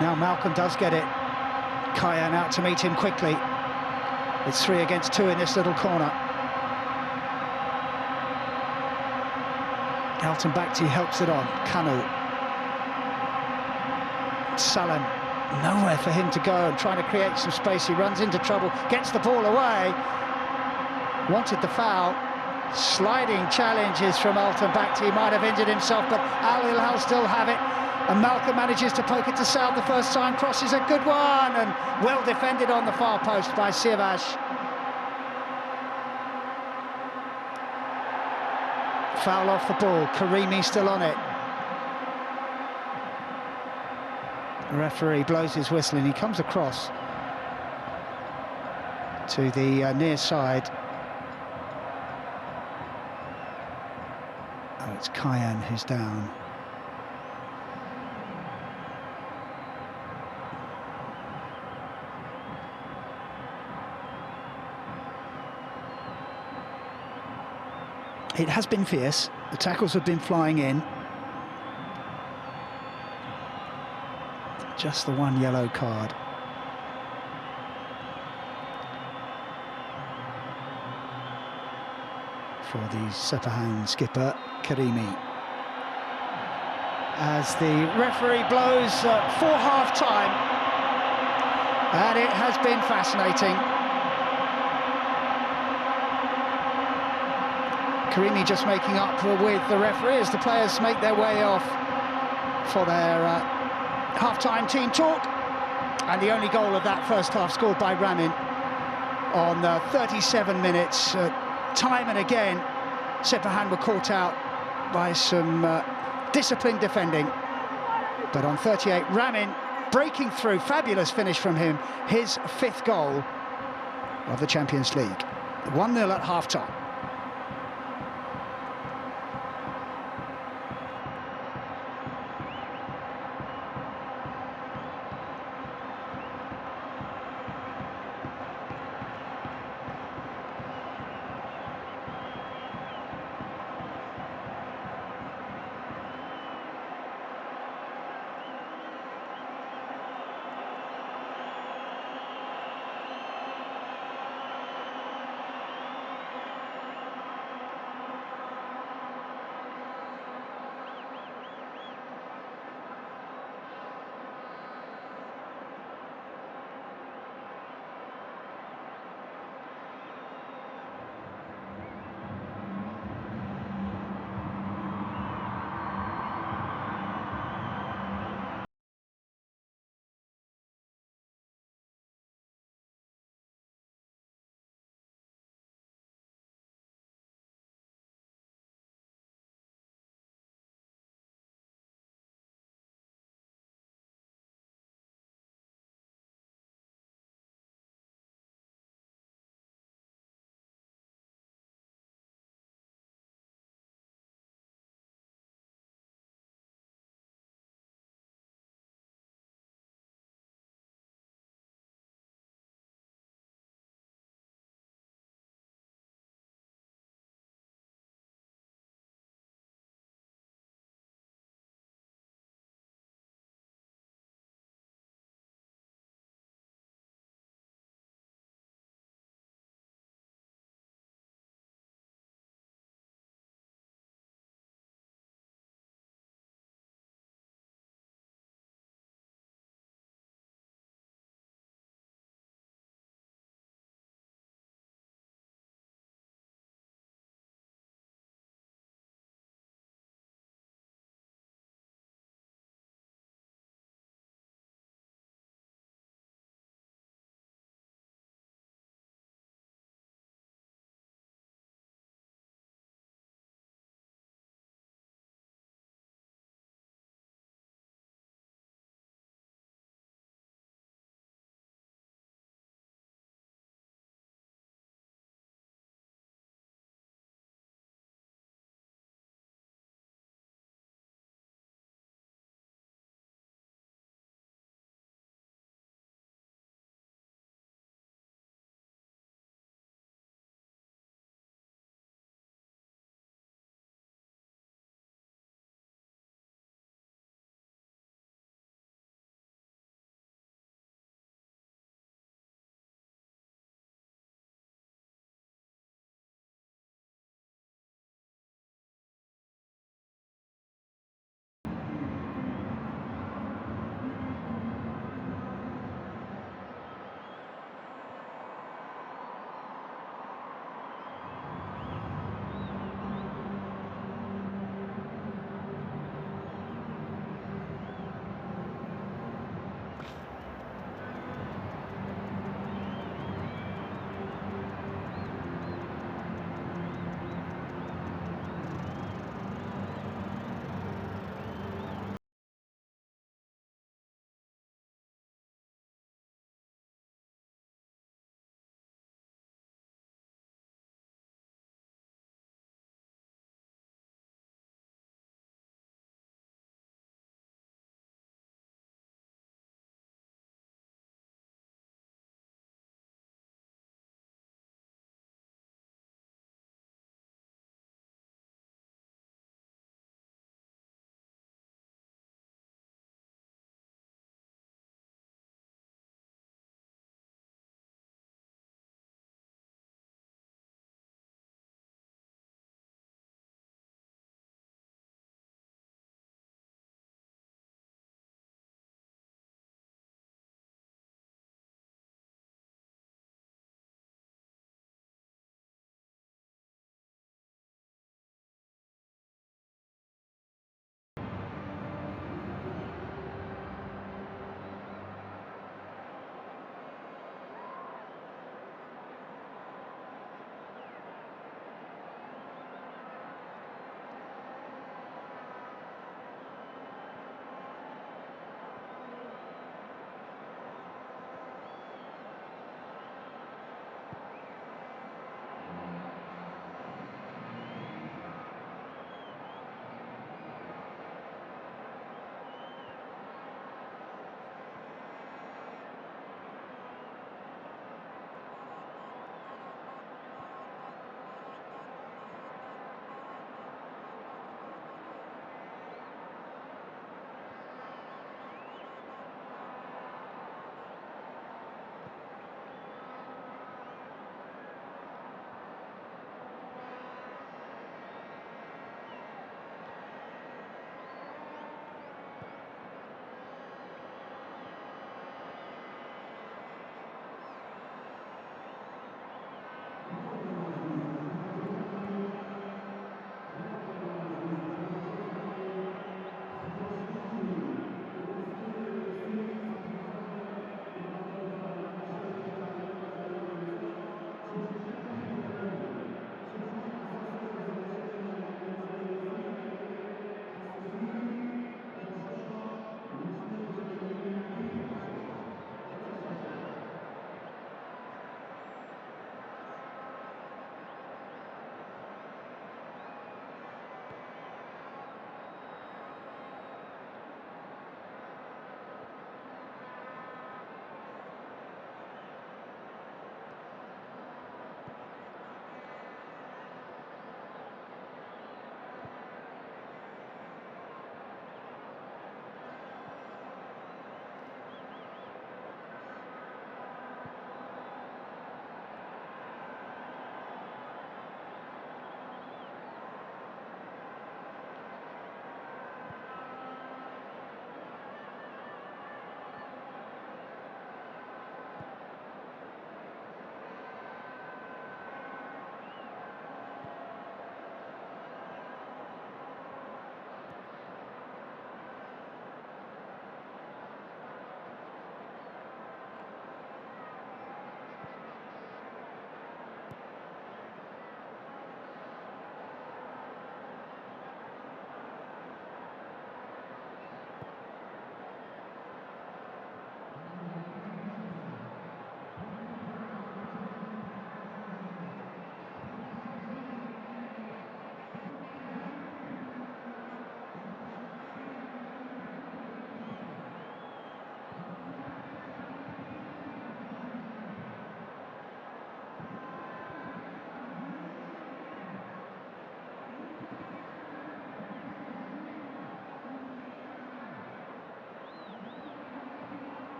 Now Malcolm does get it. Kayan out to meet him quickly. It's 3 against 2 in this little corner. Elton Bakhti helps it on. Kanu. Salam. Nowhere for him to go and trying to create some space. He runs into trouble, gets the ball away. Wanted the foul. Sliding challenges from Elton Bakhti. He might have injured himself, but Al Hilal still have it. And Malcolm manages to poke it to Saud the first time. Crosses a good one, and well defended on the far post by Sepahan. Foul off the ball. Karimi still on it. The referee blows his whistle and he comes across to the near side. Oh, it's Kyan who's down. It has been fierce. The tackles have been flying in. Just the one yellow card. For the Sepahan skipper, Karimi. As the referee blows for half-time. And it has been fascinating. Karimi just making up with the referee as the players make their way off for their half-time team talk. And the only goal of that first half scored by Ramin on 37 minutes. Time and again, Sepahan were caught out by some disciplined defending. But on 38, Ramin breaking through, fabulous finish from him, his 5th goal of the Champions League. 1-0 at half-time.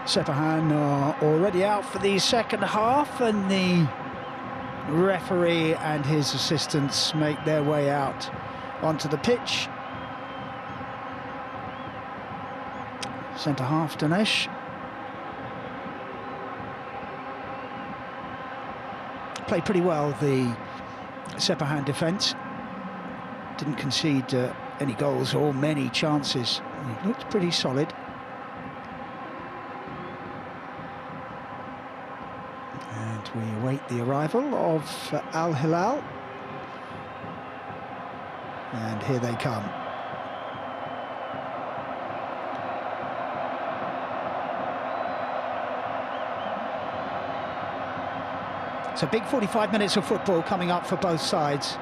Sepahan are already out for the second half, and the referee and his assistants make their way out onto the pitch. Centre half, Danesh. Played pretty well, the Sepahan defence. Didn't concede any goals or many chances. He looked pretty solid. And we await the arrival of Al Hilal. And here they come. So big 45 minutes of football coming up for both sides.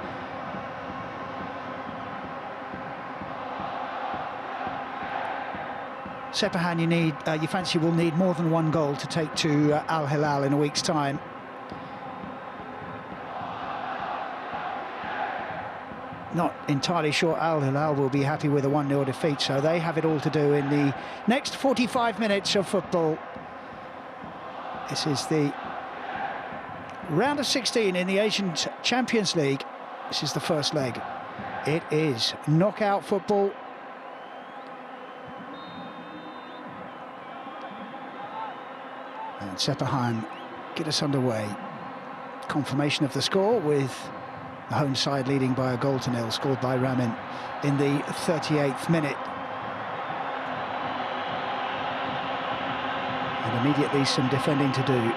Sepahan, you fancy will need more than one goal to take to Al Hilal in a week's time. Not entirely sure Al Hilal will be happy with a 1-0 defeat, so they have it all to do in the next 45 minutes of football. This is the round of 16 in the Asian Champions League. This is the first leg. It is knockout football. And Sepahan get us underway. Confirmation of the score with the home side leading by a goal to nil, scored by Ramin in the 38th minute. And immediately some defending to do.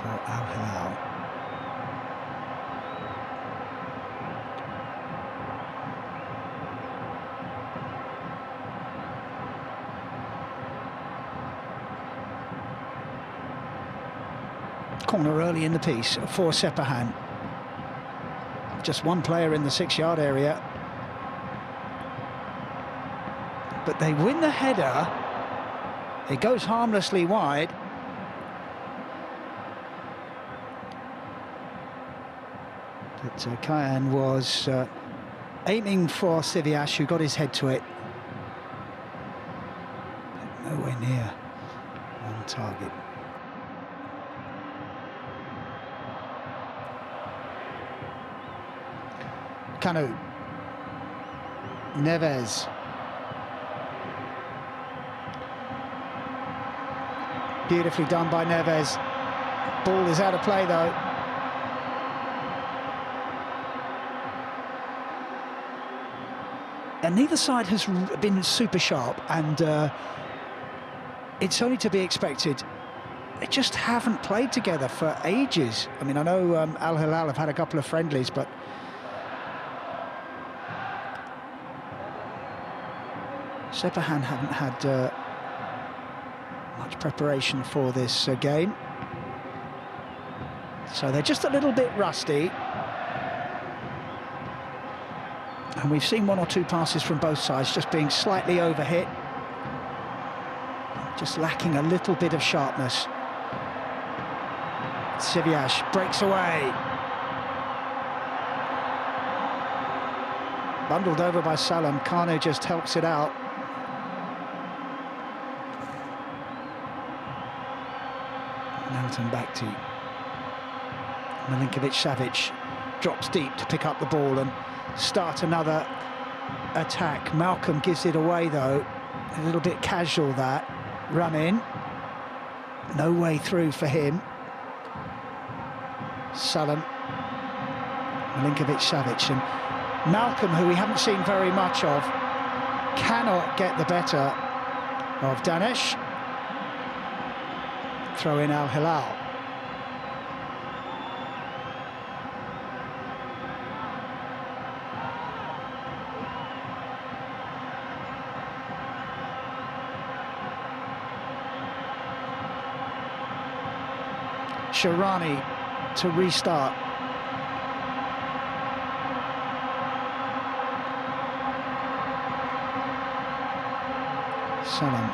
For Al Hilal. Corner early in the piece for Sepahan. Just one player in the 6-yard area. But they win the header. It goes harmlessly wide. But Kayan was aiming for Siviash, who got his head to it. But nowhere near on target. Kanu. Neves. Beautifully done by Neves. Ball is out of play though. And neither side has been super sharp, and it's only to be expected. They just haven't played together for ages. I mean, I know Al Hilal have had a couple of friendlies, but Sepahan haven't had much preparation for this game. So they're just a little bit rusty. And we've seen one or two passes from both sides just being slightly overhit. Just lacking a little bit of sharpness. Siviash breaks away. Bundled over by Salam. Kanu just helps it out. Melton back to Milinkovic-Savic. Drops deep to pick up the ball and start another attack. Malcolm gives it away though, a little bit casual that. Run in, no way through for him. Salam, Milinkovic-Savic, and Malcolm, who we haven't seen very much of, cannot get the better of Danesh. Throw in Al Hilal. Sharani to restart. Salam,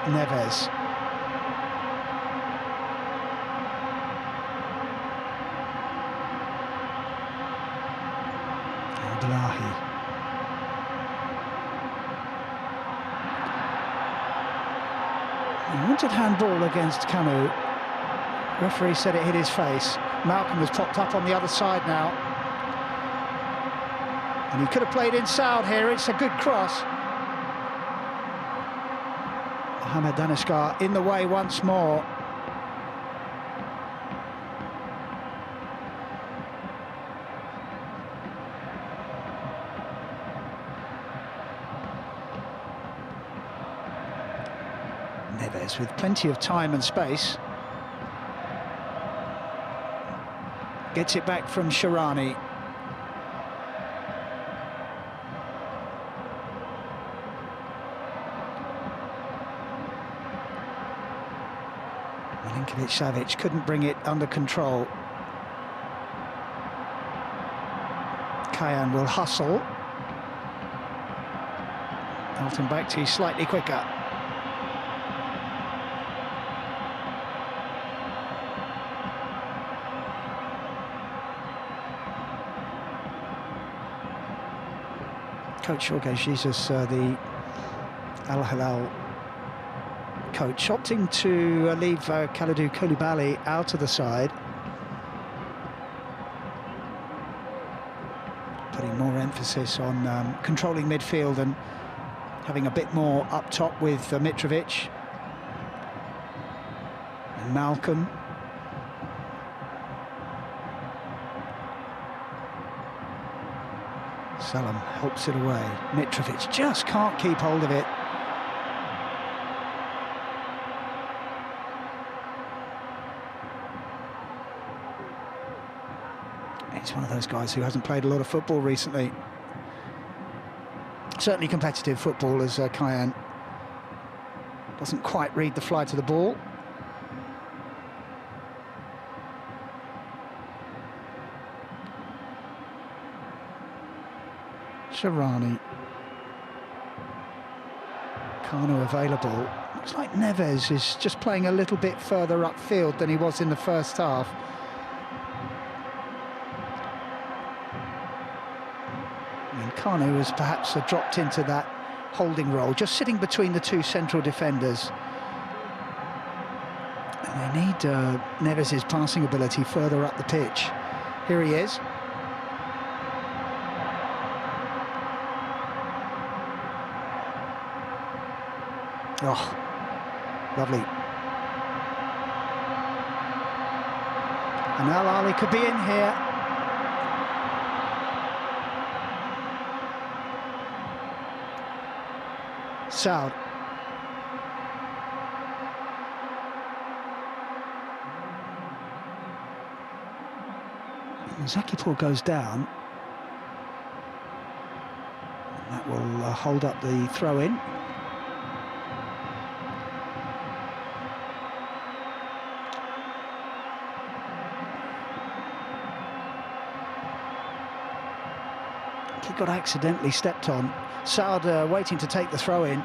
Neves. Abdullahi. He wanted handball against Kanu. Referee said it hit his face. Malcolm has popped up on the other side now. And he could have played in Saud here. It's a good cross. Mohamed Danishkar in the way once more. Neves with plenty of time and space. Gets it back from Sharani. Milinkovic-Savic couldn't bring it under control. Kayan will hustle. Elton Bakhti slightly quicker. Coach Jorge Jesus, the Al Hilal coach, opting to leave Kalidou Koulibaly out of the side, putting more emphasis on controlling midfield and having a bit more up top with Mitrovic and Malcolm. Salam helps it away. Mitrovic just can't keep hold of it. He's one of those guys who hasn't played a lot of football recently. Certainly competitive football, as Kayan doesn't quite read the flight of the ball. Sharani. Kanu available. Looks like Neves is just playing a little bit further upfield than he was in the first half. And Kanu has perhaps dropped into that holding role, just sitting between the two central defenders. And they need Neves' passing ability further up the pitch. Here he is. Oh, lovely. And Al Ali could be in here. Saud. Zakipur goes down. And that will hold up the throw-in. He got accidentally stepped on. Saud waiting to take the throw-in.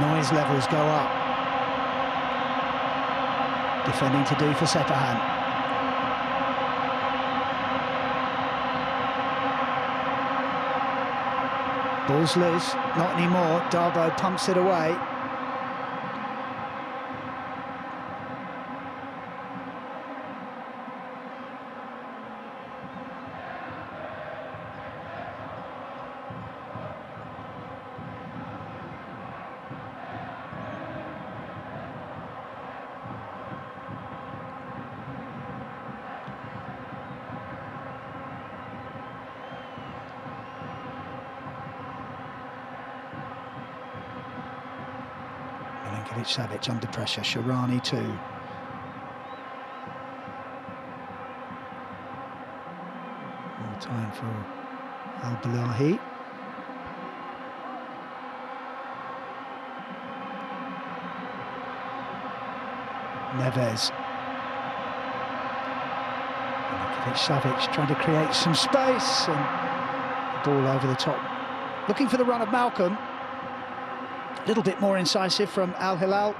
Noise levels go up. Defending to do for Sepahan. Ball's loose, not anymore. Darbo pumps it away. Milinkovic-Savic under pressure, Sharani too. More time for Al-Balahi. Neves. Milinkovic-Savic trying to create some space, and ball over the top. Looking for the run of Malcolm. A little bit more incisive from Al Hilal.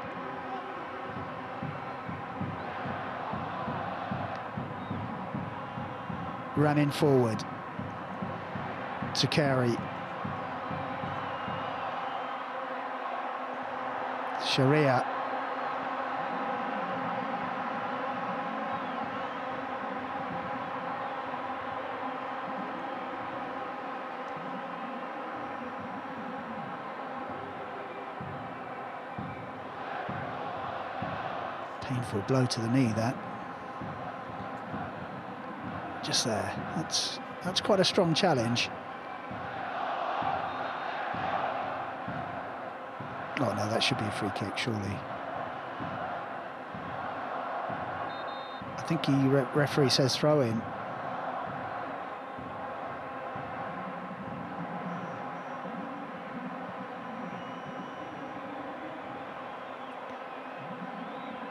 Ran in forward to carry. Sharia. Painful blow to the knee, that. Just there. That's quite a strong challenge. Oh no, that should be a free kick, surely. I think referee says throw in.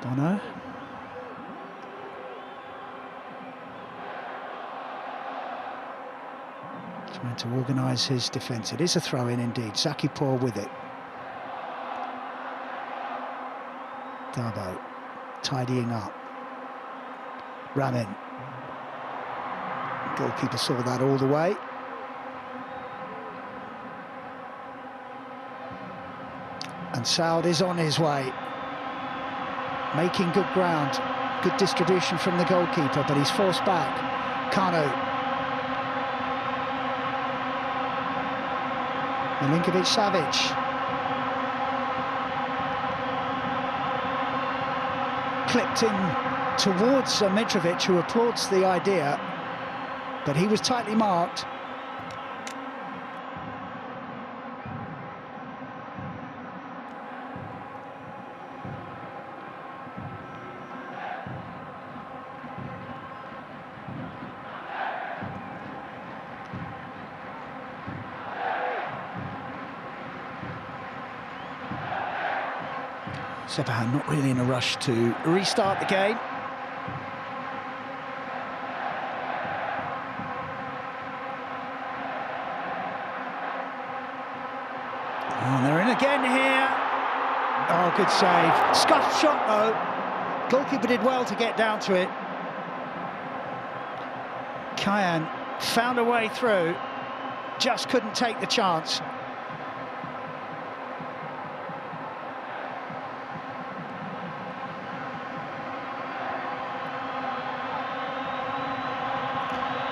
Bono. Trying to organise his defence. It is a throw in indeed. Zakipor with it. Darbo tidying up. Ramin. Goalkeeper saw that all the way. And Saud is on his way. Making good ground. Good distribution from the goalkeeper, but he's forced back. Kanu. Milinkovic-Savic. Clipped in towards Mitrovic, who applauds the idea, but he was tightly marked. Sepahan not really in a rush to restart the game. Oh, they're in again here. Oh, good save. Scuffed shot though. Goalkeeper did well to get down to it. Kyan found a way through, just couldn't take the chance.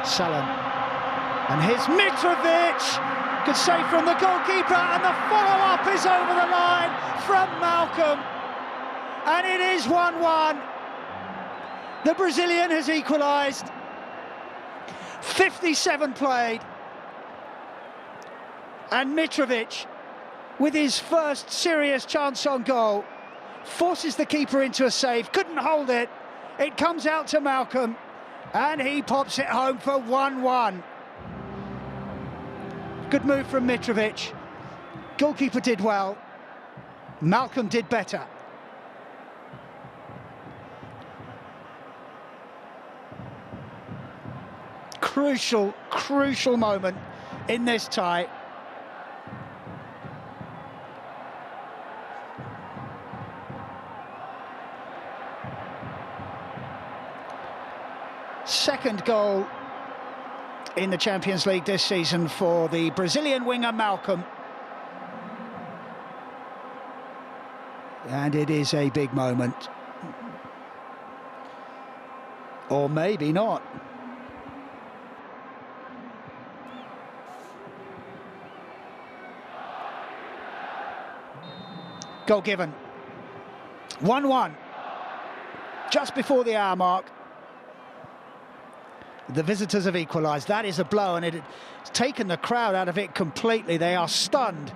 Salam, and here's Mitrovic, good save from the goalkeeper, and the follow-up is over the line from Malcolm, and it is 1-1. The Brazilian has equalised. 57 played, and Mitrovic, with his first serious chance on goal, forces the keeper into a save, couldn't hold it, it comes out to Malcolm, and he pops it home for 1-1. Good move from Mitrovic. Goalkeeper did well. Malcolm did better. Crucial moment in this tie. Second goal in the Champions League this season for the Brazilian winger Malcolm. And it is a big moment. Or maybe not. Goal given. 1-1. Just before the hour mark. The visitors have equalised. That is a blow, and it's taken the crowd out of it completely. They are stunned.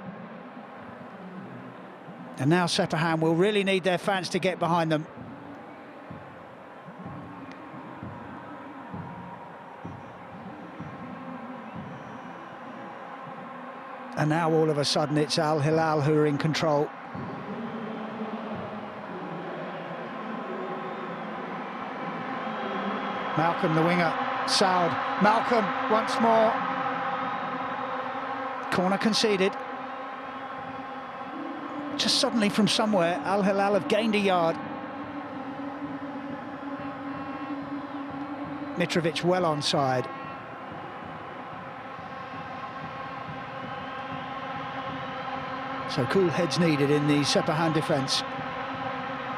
And now Sepahan will really need their fans to get behind them. And now all of a sudden it's Al Hilal who are in control. Malcolm, the winger. Saud, Malcolm once more. Corner conceded. Just suddenly from somewhere, Al Hilal have gained a yard. Mitrovic well onside. So cool heads needed in the Sepahan defence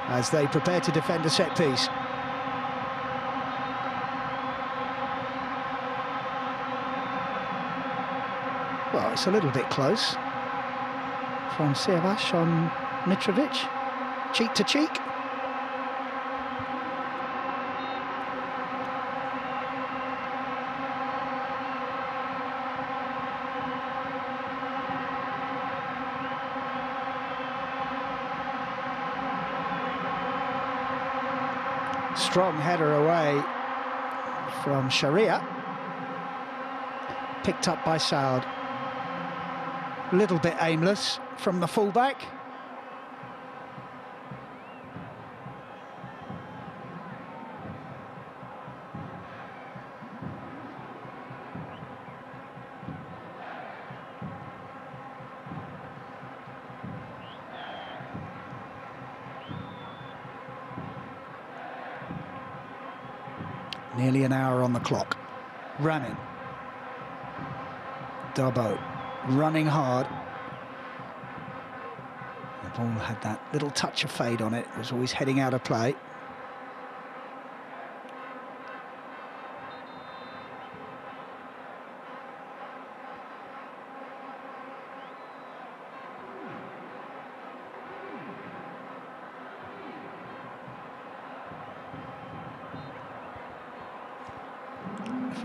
as they prepare to defend a set piece. Well, it's a little bit close from Sepahan on Mitrovic, cheek to cheek. Strong header away from Sharia, picked up by Saud. A little bit aimless from the fullback. Nearly an hour on the clock. Ramin. Dabo running hard. The ball had that little touch of fade on it. It was always heading out of play.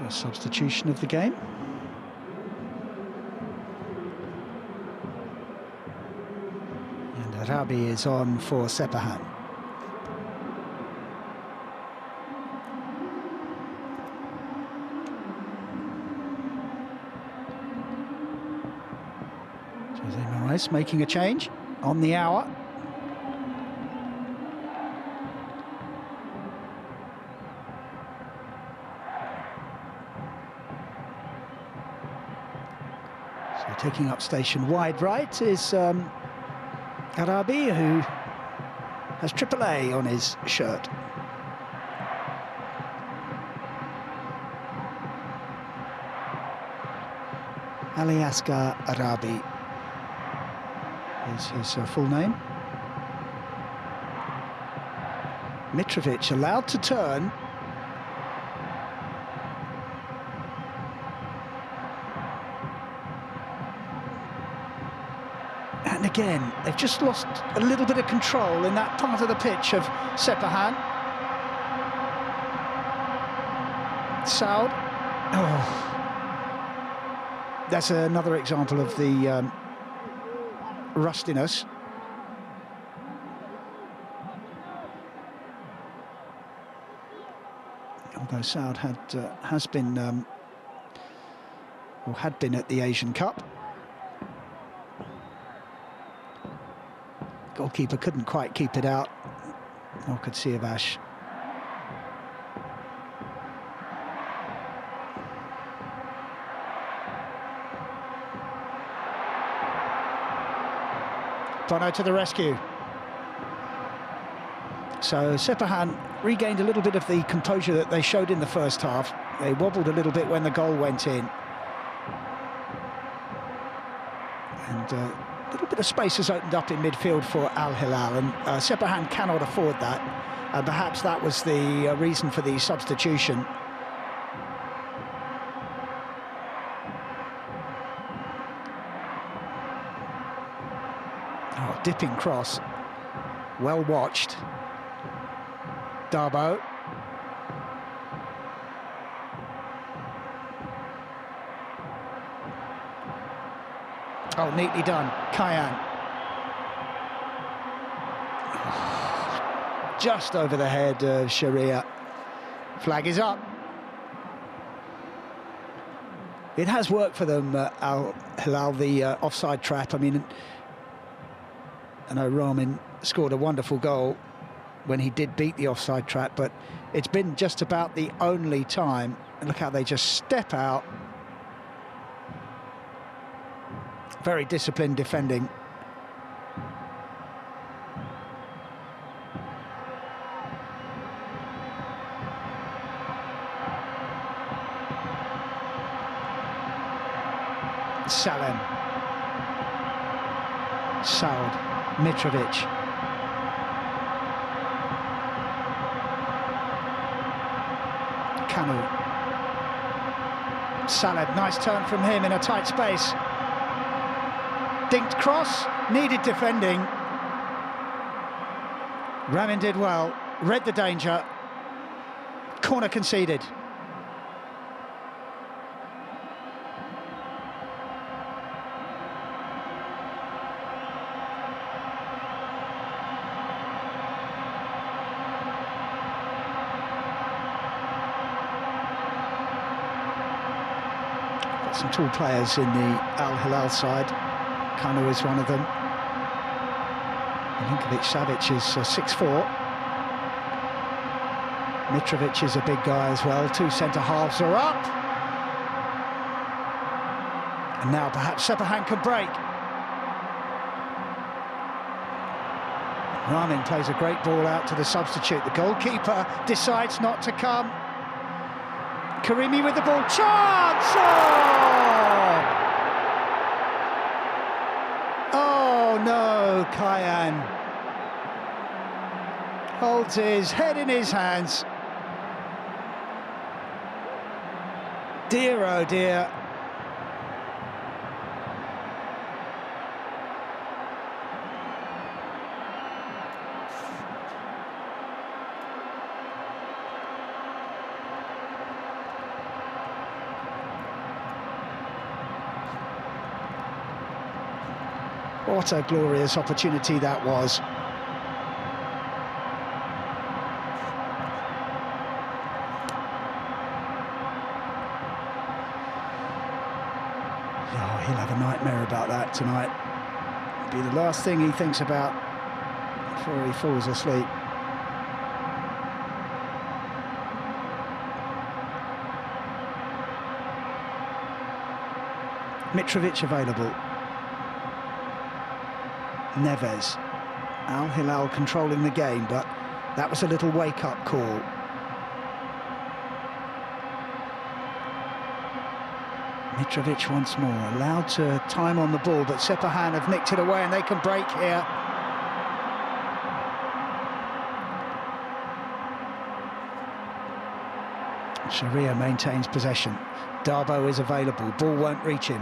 First substitution of the game. And Arabi is on for Sepahan. Jose Moraes making a change on the hour. Taking up station wide right is Arabi, who has AAA on his shirt. Ali Asghar Arabi is his full name. Mitrovic allowed to turn. And again, they've just lost a little bit of control in that part of the pitch of Sepahan. Saud. Oh. That's another example of the rustiness. Although Saud had been at the Asian Cup. Goalkeeper couldn't quite keep it out, nor could Siavash. Bono to the rescue. So Sepahan regained a little bit of the composure that they showed in the first half. They wobbled a little bit when the goal went in. And a little bit of space has opened up in midfield for Al Hilal, and Sepahan cannot afford that. And perhaps that was the reason for the substitution. Oh, dipping cross. Well watched. Dabo. Oh, neatly done. Kayan. Oh, just over the head of Sharia. Flag is up. It has worked for them, Al Hilal, the offside trap. I mean, I know Ramin scored a wonderful goal when he did beat the offside trap, but it's been just about the only time. And look how they just step out. Very disciplined defending. Salem. Saud. Mitrovic. Kanu. Salem, nice turn from him in a tight space. Dinked cross, needed defending. Ramin did well, read the danger. Corner conceded. Some tall players in the Al Hilal side. Kanu is one of them. Milinkovic-Savic is 6'4". Mitrovic is a big guy as well. Two centre-halves are up. And now perhaps Sepahan can break. Ramin plays a great ball out to the substitute. The goalkeeper decides not to come. Karimi with the ball, chance! Oh no, Kayan holds his head in his hands. Dear, oh dear. What a glorious opportunity that was. Oh, he'll have a nightmare about that tonight. It'll be the last thing he thinks about before he falls asleep. Mitrovic available. Neves. Al Hilal controlling the game, but that was a little wake-up call. Mitrovic once more, allowed to time on the ball, but Sepahan have nicked it away and they can break here. Sharia maintains possession. Darbo is available, ball won't reach him.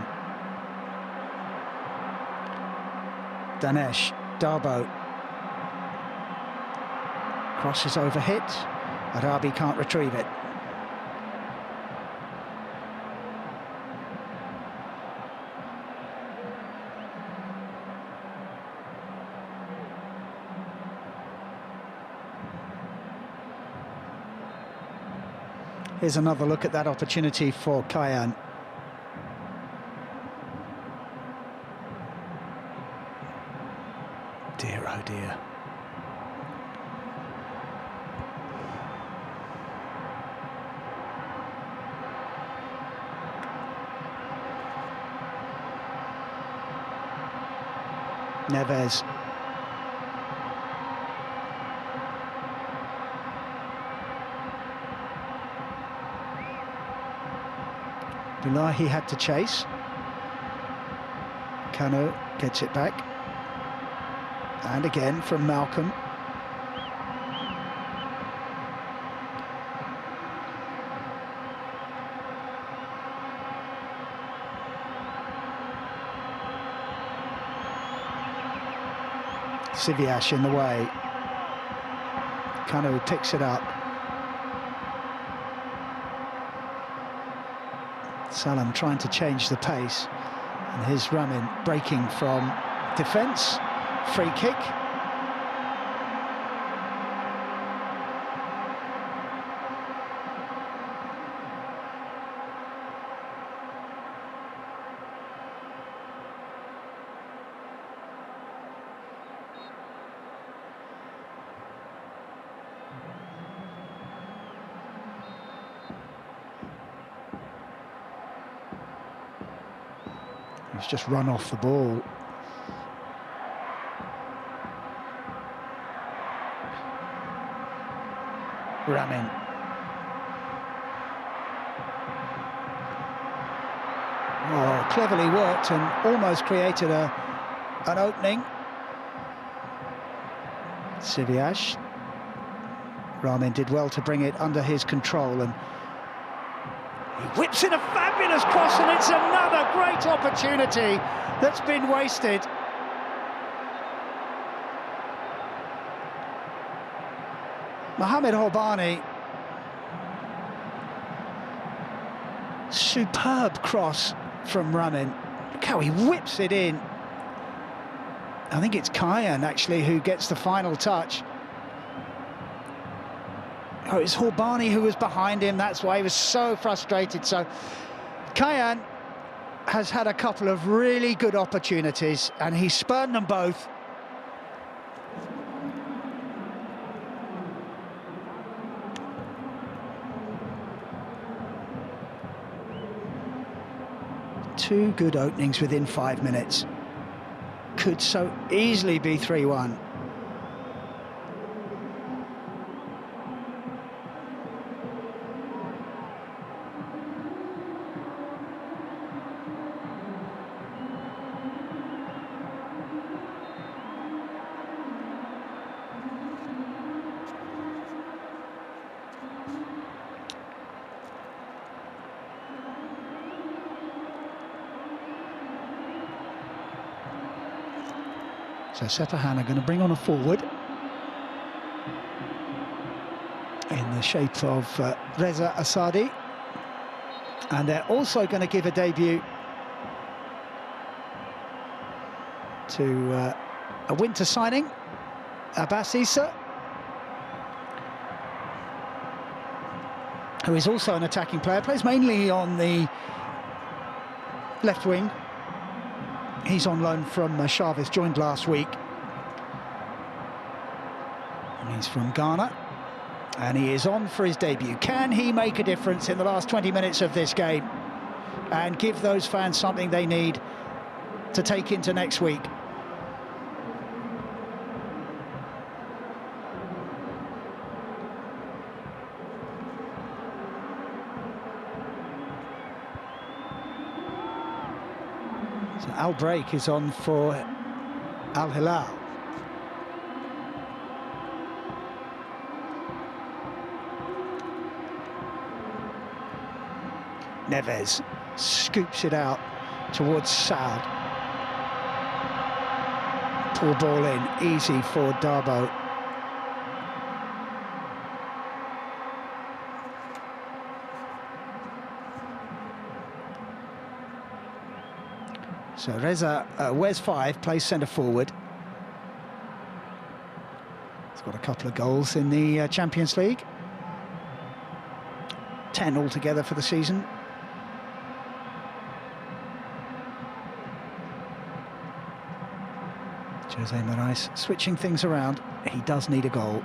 Danesh, Darbo. Cross is overhit. Arabi can't retrieve it. Here's another look at that opportunity for Kayan. Dear, oh dear. Neves. Bilahi had to chase. Kanu gets it back. And again from Malcolm. Siviash in the way. Kanu picks it up. Salam trying to change the pace, and here's Ramin breaking from defence. Free kick. He's just run off the ball. Ramin. Oh, cleverly worked and almost created an opening. Siviash. Ramin did well to bring it under his control, and he whips in a fabulous cross, and it's another great opportunity that's been wasted. Mohamed Horbani. Superb cross from Ramin. Look how he whips it in. I think it's Kayan actually who gets the final touch. Oh, it's Horbani who was behind him, that's why he was so frustrated. So Kayan has had a couple of really good opportunities and he spurned them both. Two good openings within 5 minutes. Could so easily be 3-1. So Sepahan are going to bring on a forward in the shape of Reza Asadi, and they're also going to give a debut to a winter signing, Abbas Issa, who is also an attacking player, plays mainly on the left wing. He's on loan from Chavez, joined last week. And he's from Ghana, and he is on for his debut. Can he make a difference in the last 20 minutes of this game and give those fans something they need to take into next week? So Al Break is on for Al Hilal. Neves scoops it out towards Saad. Poor ball in, easy for Darbo. So Reza, Wes 5, plays centre forward. He's got a couple of goals in the Champions League. 10 altogether for the season. Jose Morais switching things around. He does need a goal.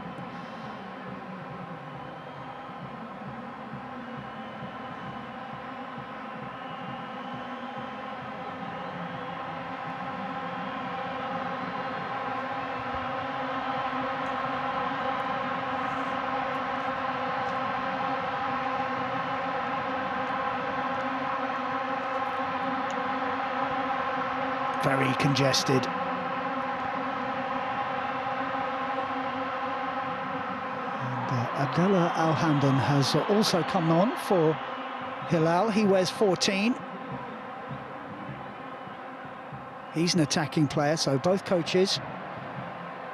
Very congested. And Abdullah Al-Hamdan has also come on for Hilal. He wears 14. He's an attacking player, so both coaches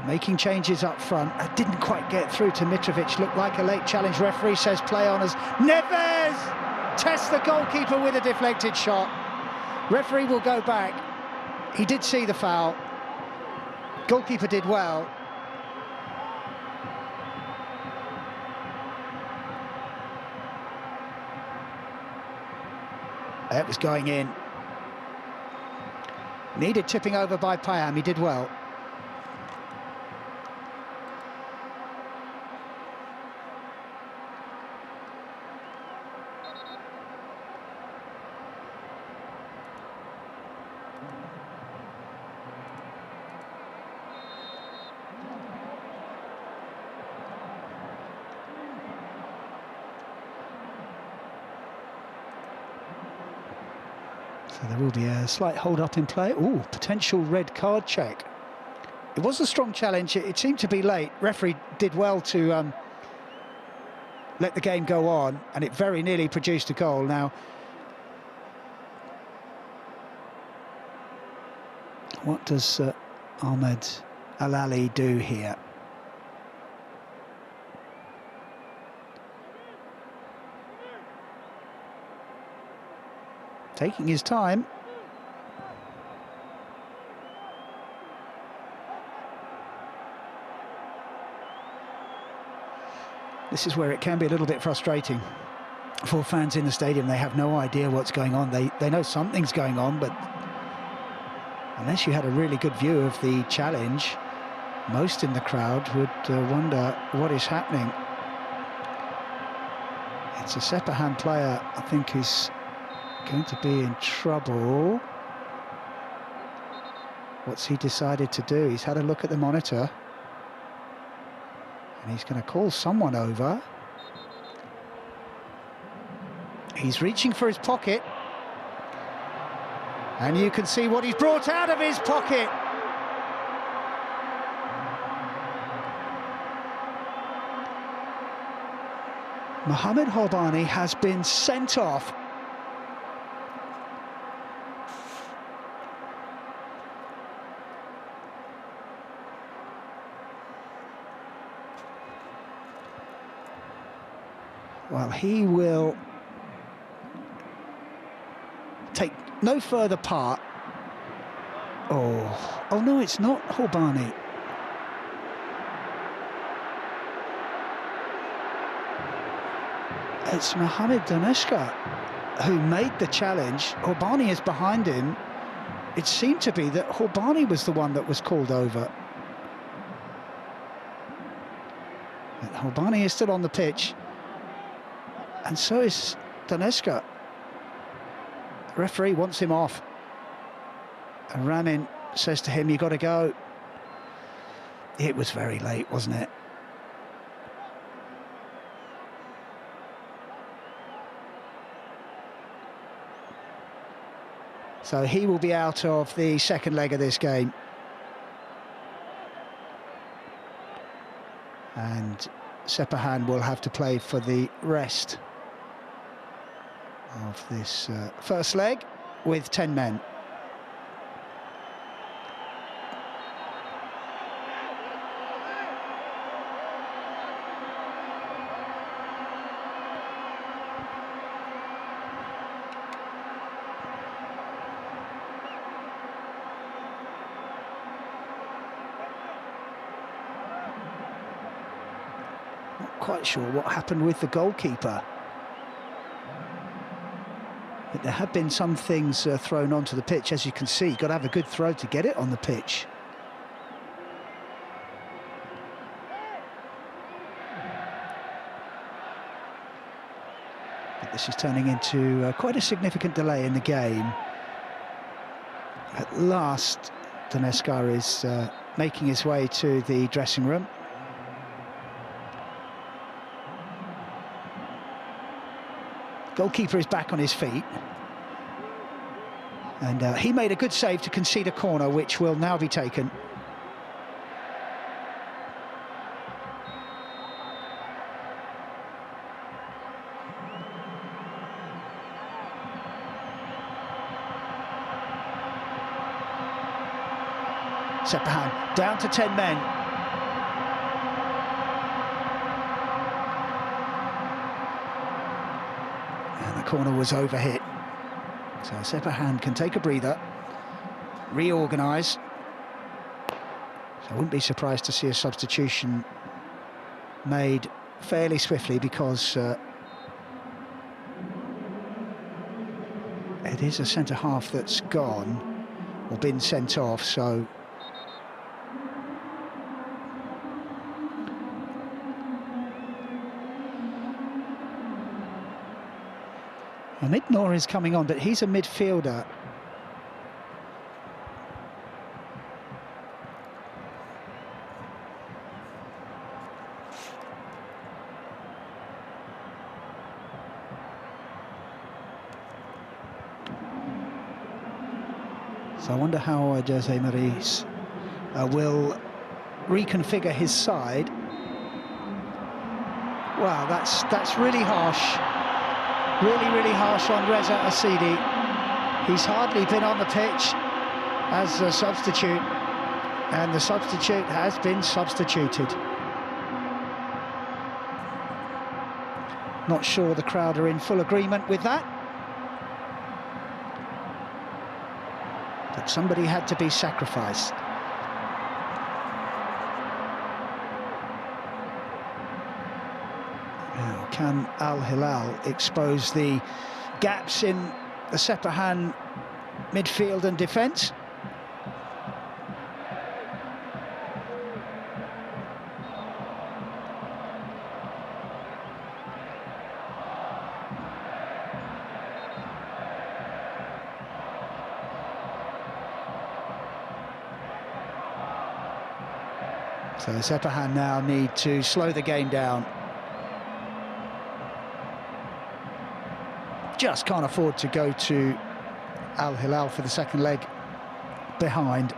making changes up front. I didn't quite get through to Mitrovic. Looked like a late challenge. Referee says play on as Neves tests the goalkeeper with a deflected shot. Referee will go back. He did see the foul. Goalkeeper did well. That was going in. Needed tipping over by Payam. He did well. So there will be a slight hold-up in play. Ooh, potential red card check. It was a strong challenge. It seemed to be late. Referee did well to let the game go on, and it very nearly produced a goal. Now, what does Ahmed Al-Ali do here? Taking his time. This is where it can be a little bit frustrating for fans in the stadium. They have no idea what's going on. They know something's going on, but unless you had a really good view of the challenge, most in the crowd would wonder what is happening. It's a Sepahan player, I think, who's going to be in trouble. What's he decided to do? He's had a look at the monitor, and he's going to call someone over. He's reaching for his pocket, and you can see what he's brought out of his pocket. Mohamed Hobani has been sent off. Well, he will take no further part. Oh no, it's not Hobani. It's Mohamed Daneshka who made the challenge. Hobani is behind him. It seemed to be that Hobani was the one that was called over. But Hobani is still on the pitch, and so is Daneshka. The referee wants him off, and Ramin says to him, "You got to go." It was very late, wasn't it? So he will be out of the second leg of this game. And Sepahan will have to play for the rest of this first leg with 10 men. Quite sure what happened with the goalkeeper, but there have been some things thrown onto the pitch. As you can see, you've got to have a good throw to get it on the pitch. But this is turning into quite a significant delay in the game. At last, Daneshka is making his way to the dressing room. Goalkeeper is back on his feet, and he made a good save to concede a corner, which will now be taken. Sepahan down to 10 men. Corner was overhit, so Sepahan can take a breather, reorganise. So I wouldn't be surprised to see a substitution made fairly swiftly, because it is a centre-half that's gone or been sent off, so Midnor is coming on, but he's a midfielder. So I wonder how Jose Maris will reconfigure his side. Wow, that's really harsh. Really harsh on Reza Asidi. He's hardly been on the pitch as a substitute, and the substitute has been substituted. Not sure the crowd are in full agreement with that. But somebody had to be sacrificed. Now, can Al Hilal expose the gaps in the Sepahan midfield and defence? So Sepahan now need to slow the game down. Just can't afford to go to Al Hilal for the second leg behind.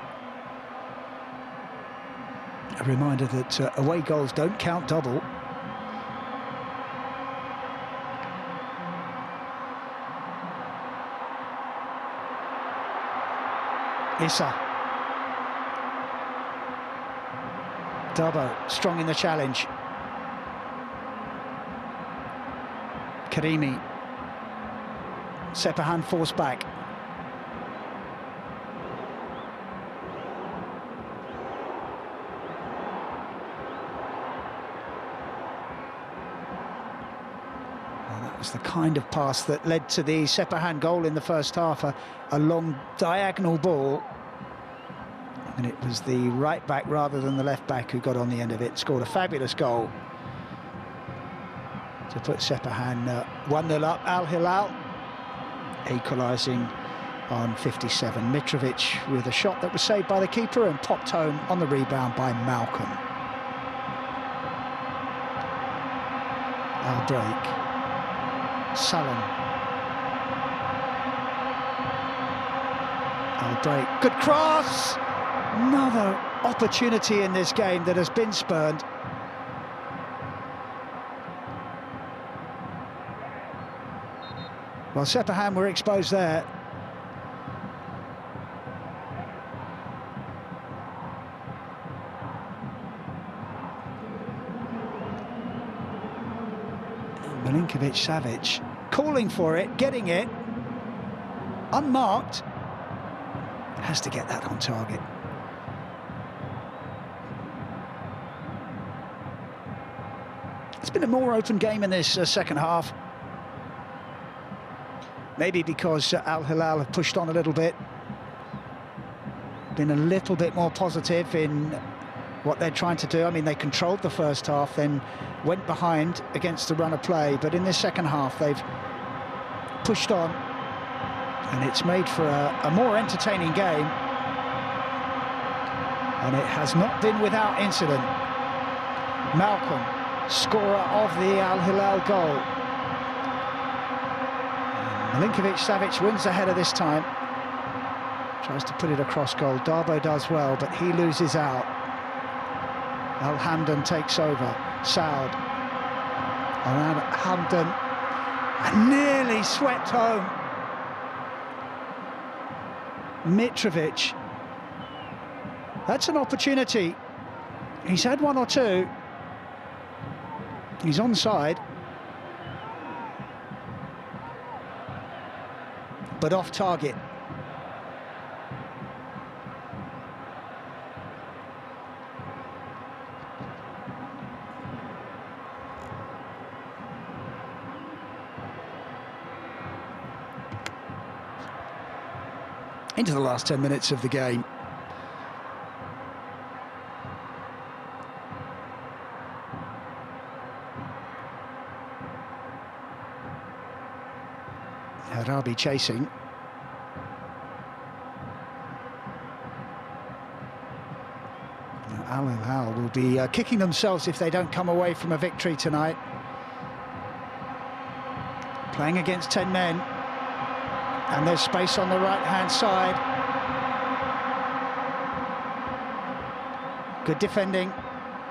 A reminder that away goals don't count double. Issa. Dabo, strong in the challenge. Karimi. Sepahan forced back. Well, that was the kind of pass that led to the Sepahan goal in the first half, a long diagonal ball. And it was the right back rather than the left back who got on the end of it, scored a fabulous goal to put Sepahan 1-0 up. Al Hilal equalising on 57. Mitrovic with a shot that was saved by the keeper and popped home on the rebound by Malcolm. Al Drake. Salam. Al Drake. Good cross! Another opportunity in this game that has been spurned. Well, Sepahan were exposed there. Milinkovic-Savic calling for it, getting it, unmarked, has to get that on target. It's been a more open game in this second half. Maybe because Al Hilal have pushed on a little bit, been a little bit more positive in what they're trying to do. I mean, they controlled the first half, then went behind against the run of play, but in this second half they've pushed on, and it's made for a more entertaining game, and it has not been without incident. Malcolm, scorer of the Al Hilal goal. Milinkovic-Savic wins the header this time. Tries to put it across goal. Dabo does well, but he loses out. Al Hamdan takes over. Saud. And Hamdan nearly swept home. Mitrovic. That's an opportunity. He's had one or two. He's onside. But off target. Into the last 10 minutes of the game. Arabi chasing. Al Hilal will be kicking themselves if they don't come away from a victory tonight. Playing against 10 men. And there's space on the right-hand side. Good defending.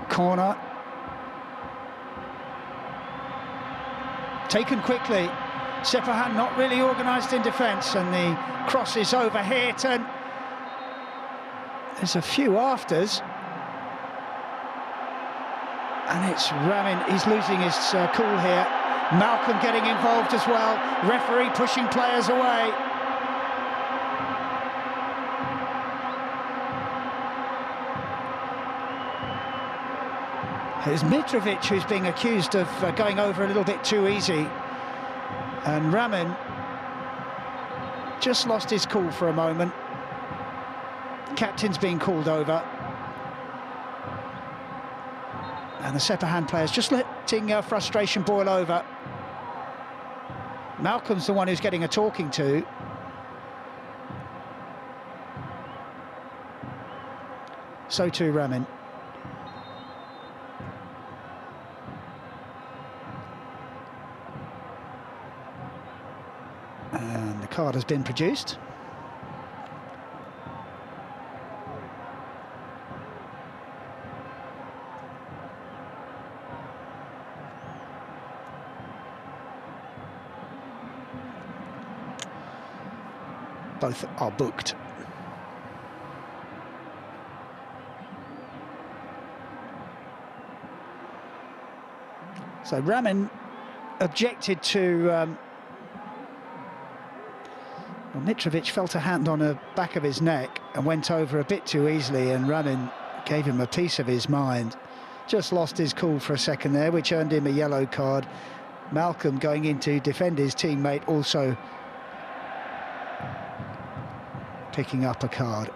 Corner. Taken quickly. Sepahan not really organised in defence, and the cross is overhit, and there's a few afters. And it's Ramin, he's losing his cool here. Malcolm getting involved as well. Referee pushing players away. It's Mitrovic who's being accused of going over a little bit too easy. And Ramin just lost his cool for a moment. Captain's being called over. And the Sepahan players just letting frustration boil over. Malcolm's the one who's getting a talking to. So too Ramin. And the card has been produced. Both are booked. So Ramin objected to... well, Mitrovic felt a hand on the back of his neck and went over a bit too easily, and Ramin gave him a piece of his mind. Just lost his cool for a second there, which earned him a yellow card. Malcolm going in to defend his teammate, also picking up a card.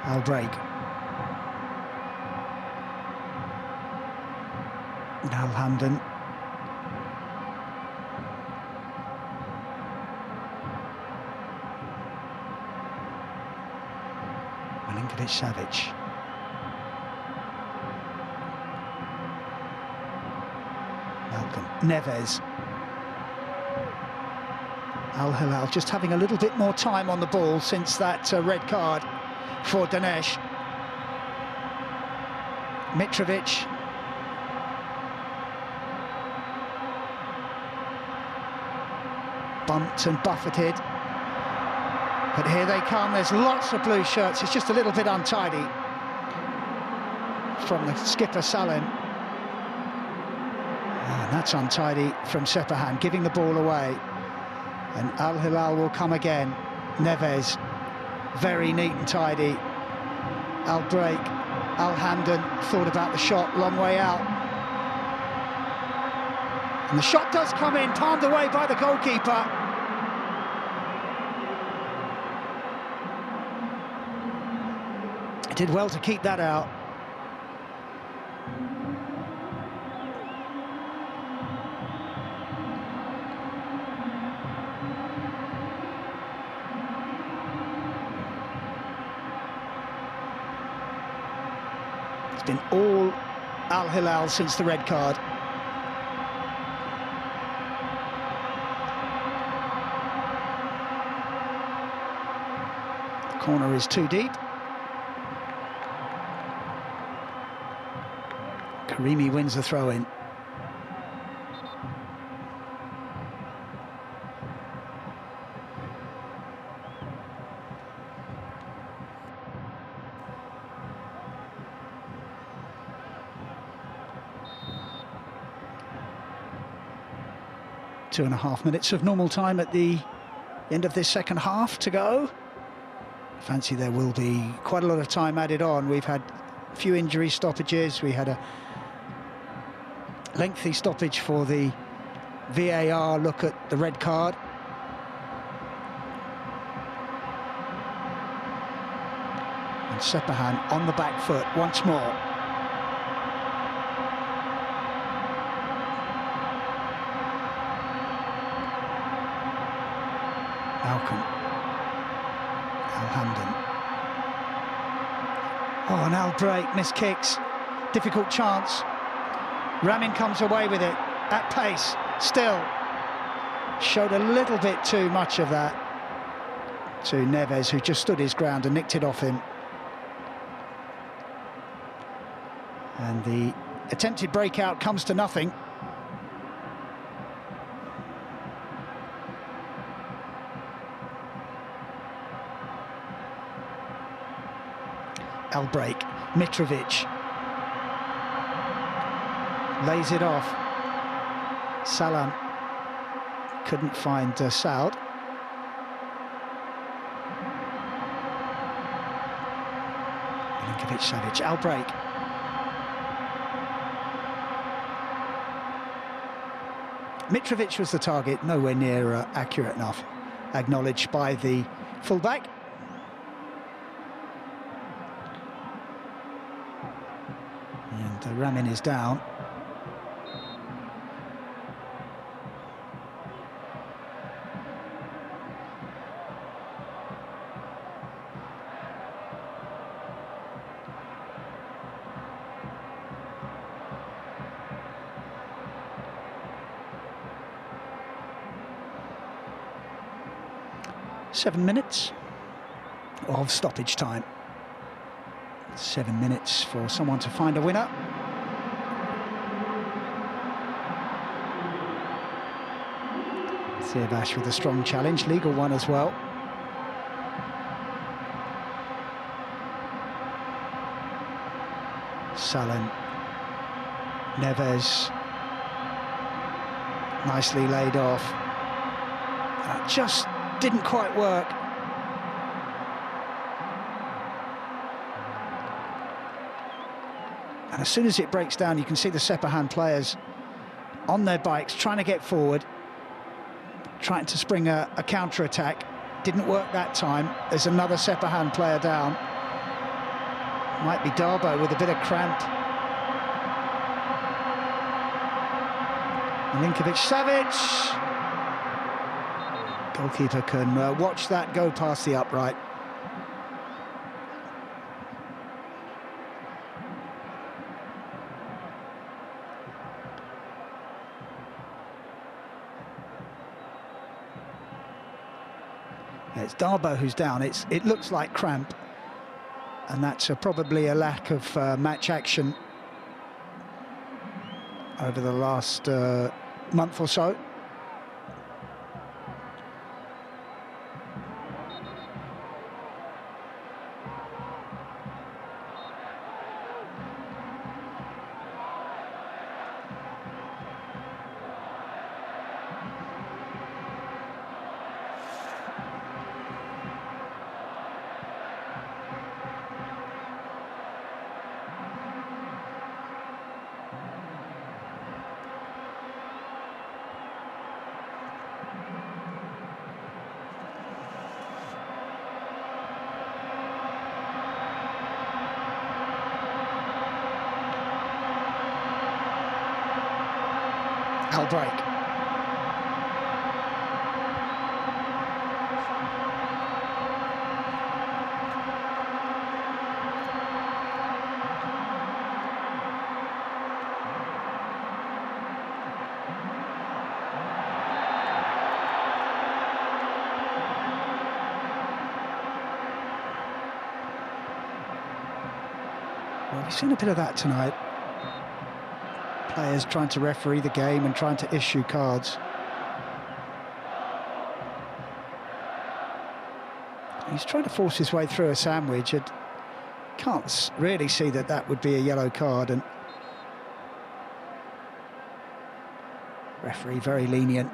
I'll break. Now Hamden. Milinkovic-Savic. Malcolm. Neves. Al Hilal just having a little bit more time on the ball since that red card for Dinesh. Mitrovic. Bumped and buffeted. But here they come, there's lots of blue shirts. It's just a little bit untidy from the skipper Salim. And that's untidy from Sepahan, giving the ball away. And Al Hilal will come again. Neves, very neat and tidy. Al break. Al Hamden thought about the shot, long way out. And the shot does come in, palmed away by the goalkeeper. He did well to keep that out. It's been all Al Hilal since the red card. The corner is too deep. Karimi wins the throw-in. Two and a half minutes of normal time at the end of this second half to go. I fancy there will be quite a lot of time added on. We've had a few injury stoppages. We had a lengthy stoppage for the VAR look at the red card. And Sepahan on the back foot once more. Malcolm. Al Hamden. Oh, an Al break, missed kicks. Difficult chance. Ramin comes away with it at pace. Still, showed a little bit too much of that to Neves, who just stood his ground and nicked it off him. And the attempted breakout comes to nothing. Break. Mitrovic lays it off. Salam couldn't find Saud. Milinkovic-Savic. Break. Mitrovic was the target, nowhere near accurate enough. Acknowledged by the fullback. And Ramin is down. Seven minutes of stoppage time. 7 minutes for someone to find a winner. Sepahan with a strong challenge, legal one as well. Salam, Neves, nicely laid off. That just didn't quite work. And as soon as it breaks down, you can see the Sepahan players on their bikes trying to get forward, trying to spring a counter-attack. Didn't work that time. There's another Sepahan player down. Might be Darbo with a bit of cramp. Milinkovic-Savic. Goalkeeper can watch that go past the upright. It's Darbo who's down. It looks like cramp, and that's probably a lack of match action over the last month or so. Break. Well, we've seen a bit of that tonight. Players trying to referee the game and trying to issue cards. He's trying to force his way through a sandwich and can't really see that that would be a yellow card, and referee very lenient.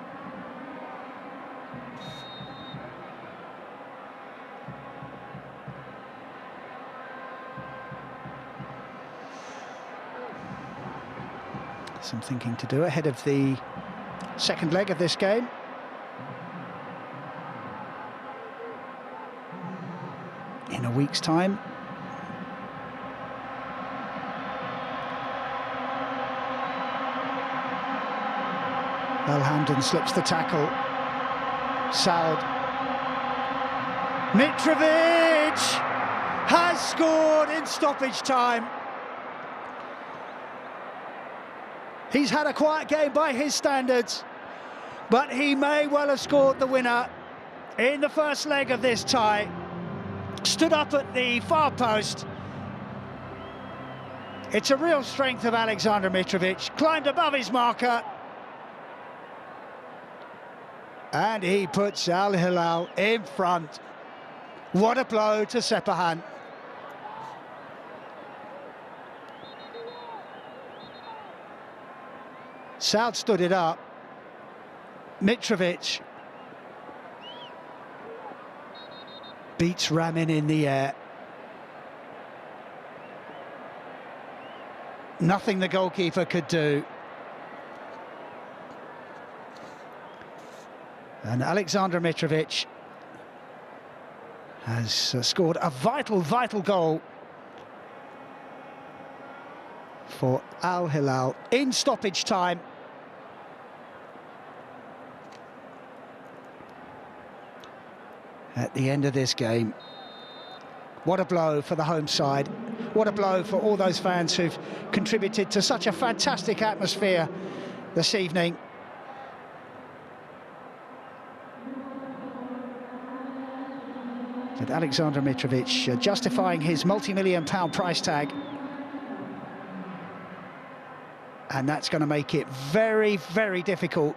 Some thinking to do ahead of the second leg of this game. In a week's time. Hamden slips the tackle. Saud. Mitrovic has scored in stoppage time. He's had a quiet game by his standards. But he may well have scored the winner in the first leg of this tie. Stood up at the far post. It's a real strength of Alexander Mitrovic. Climbed above his marker. And he puts Al Hilal in front. What a blow to Sepahan. Saud stood it up. Mitrovic beats Ramin in the air. Nothing the goalkeeper could do. And Alexander Mitrovic has scored a vital goal for Al Hilal in stoppage time. At the end of this game. What a blow for the home side. What a blow for all those fans who've contributed to such a fantastic atmosphere this evening. But Alexander Mitrovic justifying his multi-million-pound price tag. And that's going to make it very, very difficult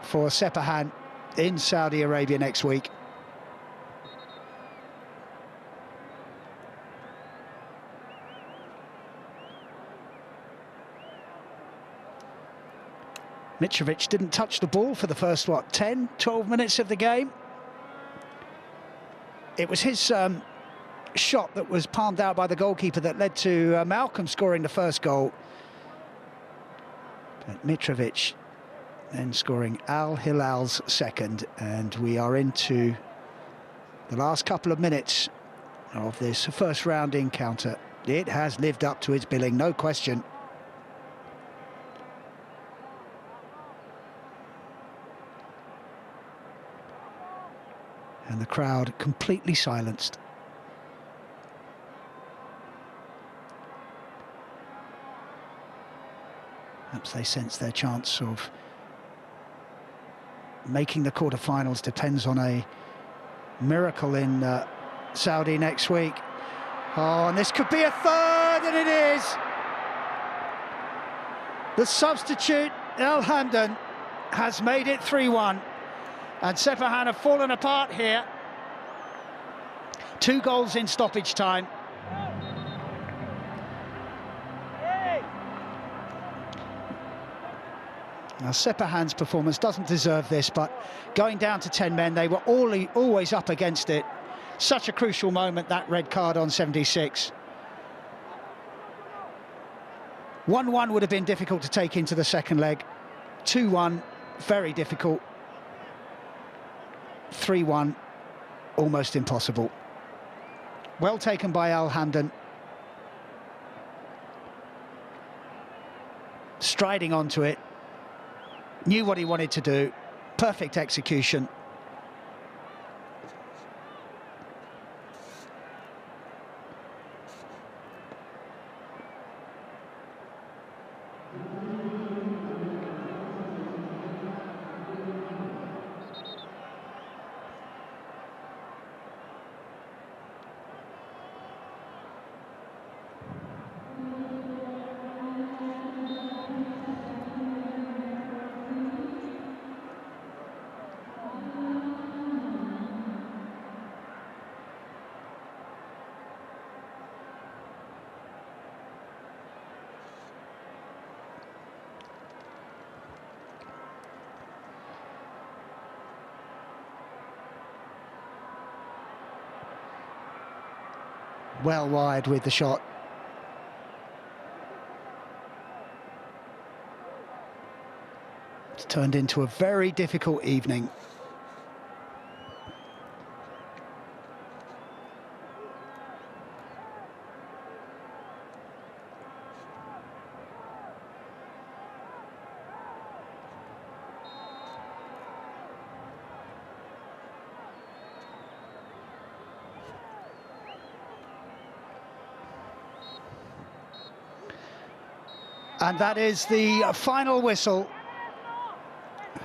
for Sepahan in Saudi Arabia next week. Mitrovic didn't touch the ball for the first, 10, 12 minutes of the game. It was his shot that was palmed out by the goalkeeper that led to Malcolm scoring the first goal. But Mitrovic then scoring Al Hilal's second, and we are into the last couple of minutes of this first round encounter. It has lived up to its billing, no question. And the crowd completely silenced. Perhaps they sense their chance of making the quarterfinals depends on a miracle in Saudi next week. Oh, and this could be a third, and it is. The substitute, El Hamdan, has made it 3-1. And Sepahan have fallen apart here. 2 goals in stoppage time. Now, Sepahan's performance doesn't deserve this, but going down to 10 men, they were always up against it. Such a crucial moment, that red card on 76. 1-1 would have been difficult to take into the second leg. 2-1, very difficult. 3-1, almost impossible. Well taken by Al Hamdan. Striding onto it. Knew what he wanted to do. Perfect execution. Well wide with the shot. It's turned into a very difficult evening. And that is the final whistle.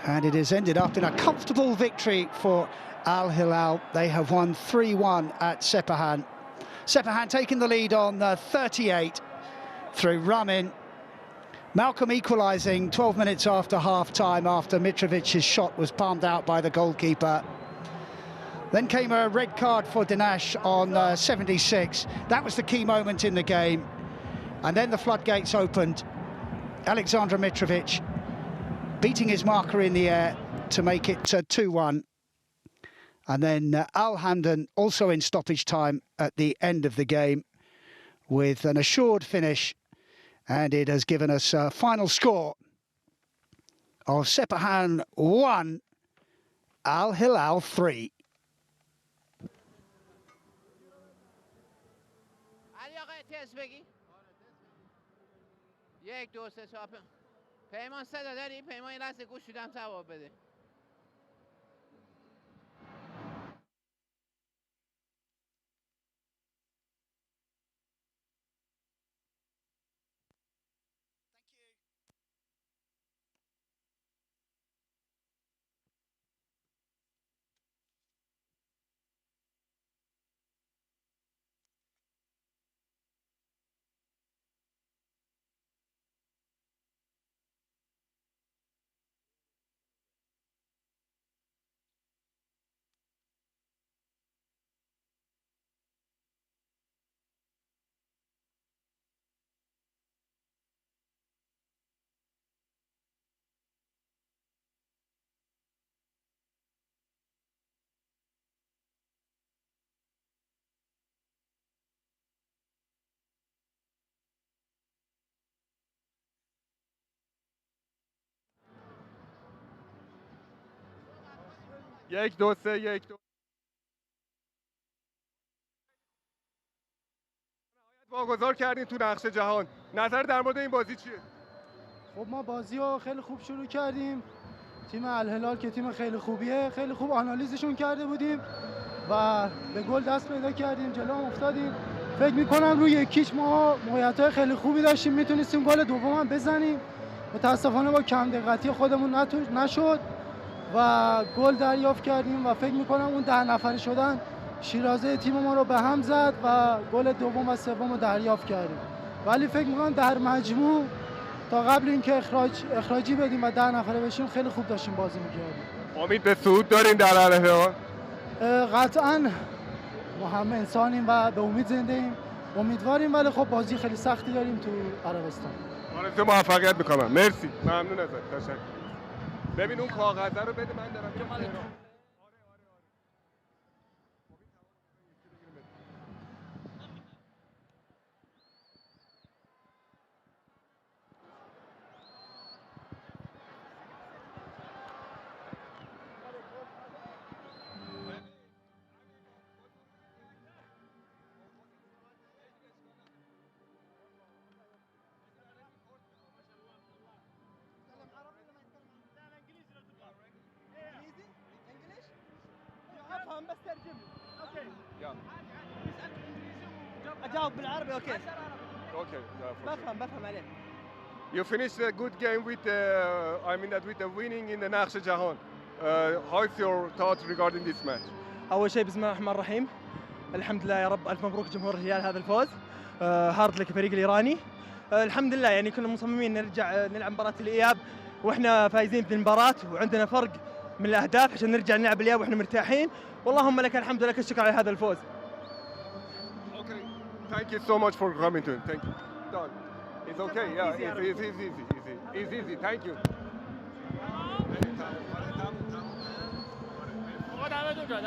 And it has ended up in a comfortable victory for Al Hilal. They have won 3-1 at Sepahan. Sepahan taking the lead on 38 through Ramin. Malcolm equalising 12 minutes after half-time after Mitrovic's shot was palmed out by the goalkeeper. Then came a red card for Dinesh on 76. That was the key moment in the game. And then the floodgates opened. Alexander Mitrovic beating his marker in the air to make it 2-1. And then Al Hamdan also in stoppage time at the end of the game with an assured finish. And it has given us a final score of Sepahan 1, Al Hilal 3. یک دو سه چهار پیمان صدا داری؟ پیمان این لحظه گوش شدم جواب بده. یک دو سه یک دو واگذار کردین تو نقشه جهان. نظر در مورد این بازی چیه؟ خب ما بازی رو خیلی خوب شروع کردیم. تیم الهلال که تیم خیلی خوبیه، خیلی خوب آنالیزشون کرده بودیم و به گل دست پیدا کردیم، جلو هم افتادیم. فکر میکنم روی یکیش ما موقعیت‌های خیلی خوبی داشتیم، میتونستیم گل دوم هم بزنیم. متاسفانه با کم دقتی خودمون نشد و گل دریافت کردیم و فکر میکنم اون 10 نفره شدن شیرازه تیم ما رو به هم زد و گل دوم و سوم رو دریافت کردیم. ولی فکر میکنم در مجموع تا قبل اینکه اخراجی بدیم و 10 نفره بشیم خیلی خوب داشتیم بازی میکردیم. امید به صعود دارین در الهلال؟ قطعاً ما همه انسانیم و به امید زنده ایم، امیدواریم، ولی خب بازی خیلی سختی داریم تو عربستان. آرزوی موفقیت میکنم. مرسی، ممنون ازت. تشکر. ببین اون کاغذه رو بده، من دارم میرم. افهم بس ترجم. اوكي. يلا. اجاوب بالعربي. اوكي. Okay. بفهم عليه. You finished a good game with with the winning in the نقش جهان. How's your thoughts regarding this match? اول شيء بسم الله الرحمن الرحيم. الحمد لله يا رب، الف مبروك جمهور الهلال هذا الفوز. هارد لك الفريق الايراني. الحمد لله، يعني كنا مصممين نرجع نلعب مباراة الاياب واحنا فايزين في المباراة وعندنا فرق من الاهداف عشان نرجع نلعب الاياب واحنا مرتاحين، واللهم لك الحمد ولك الشكر على هذا الفوز. Okay. Thank you so much for coming to. Thank you. Done. It's okay. Yeah, it's easy. Thank you. دعوت اونجا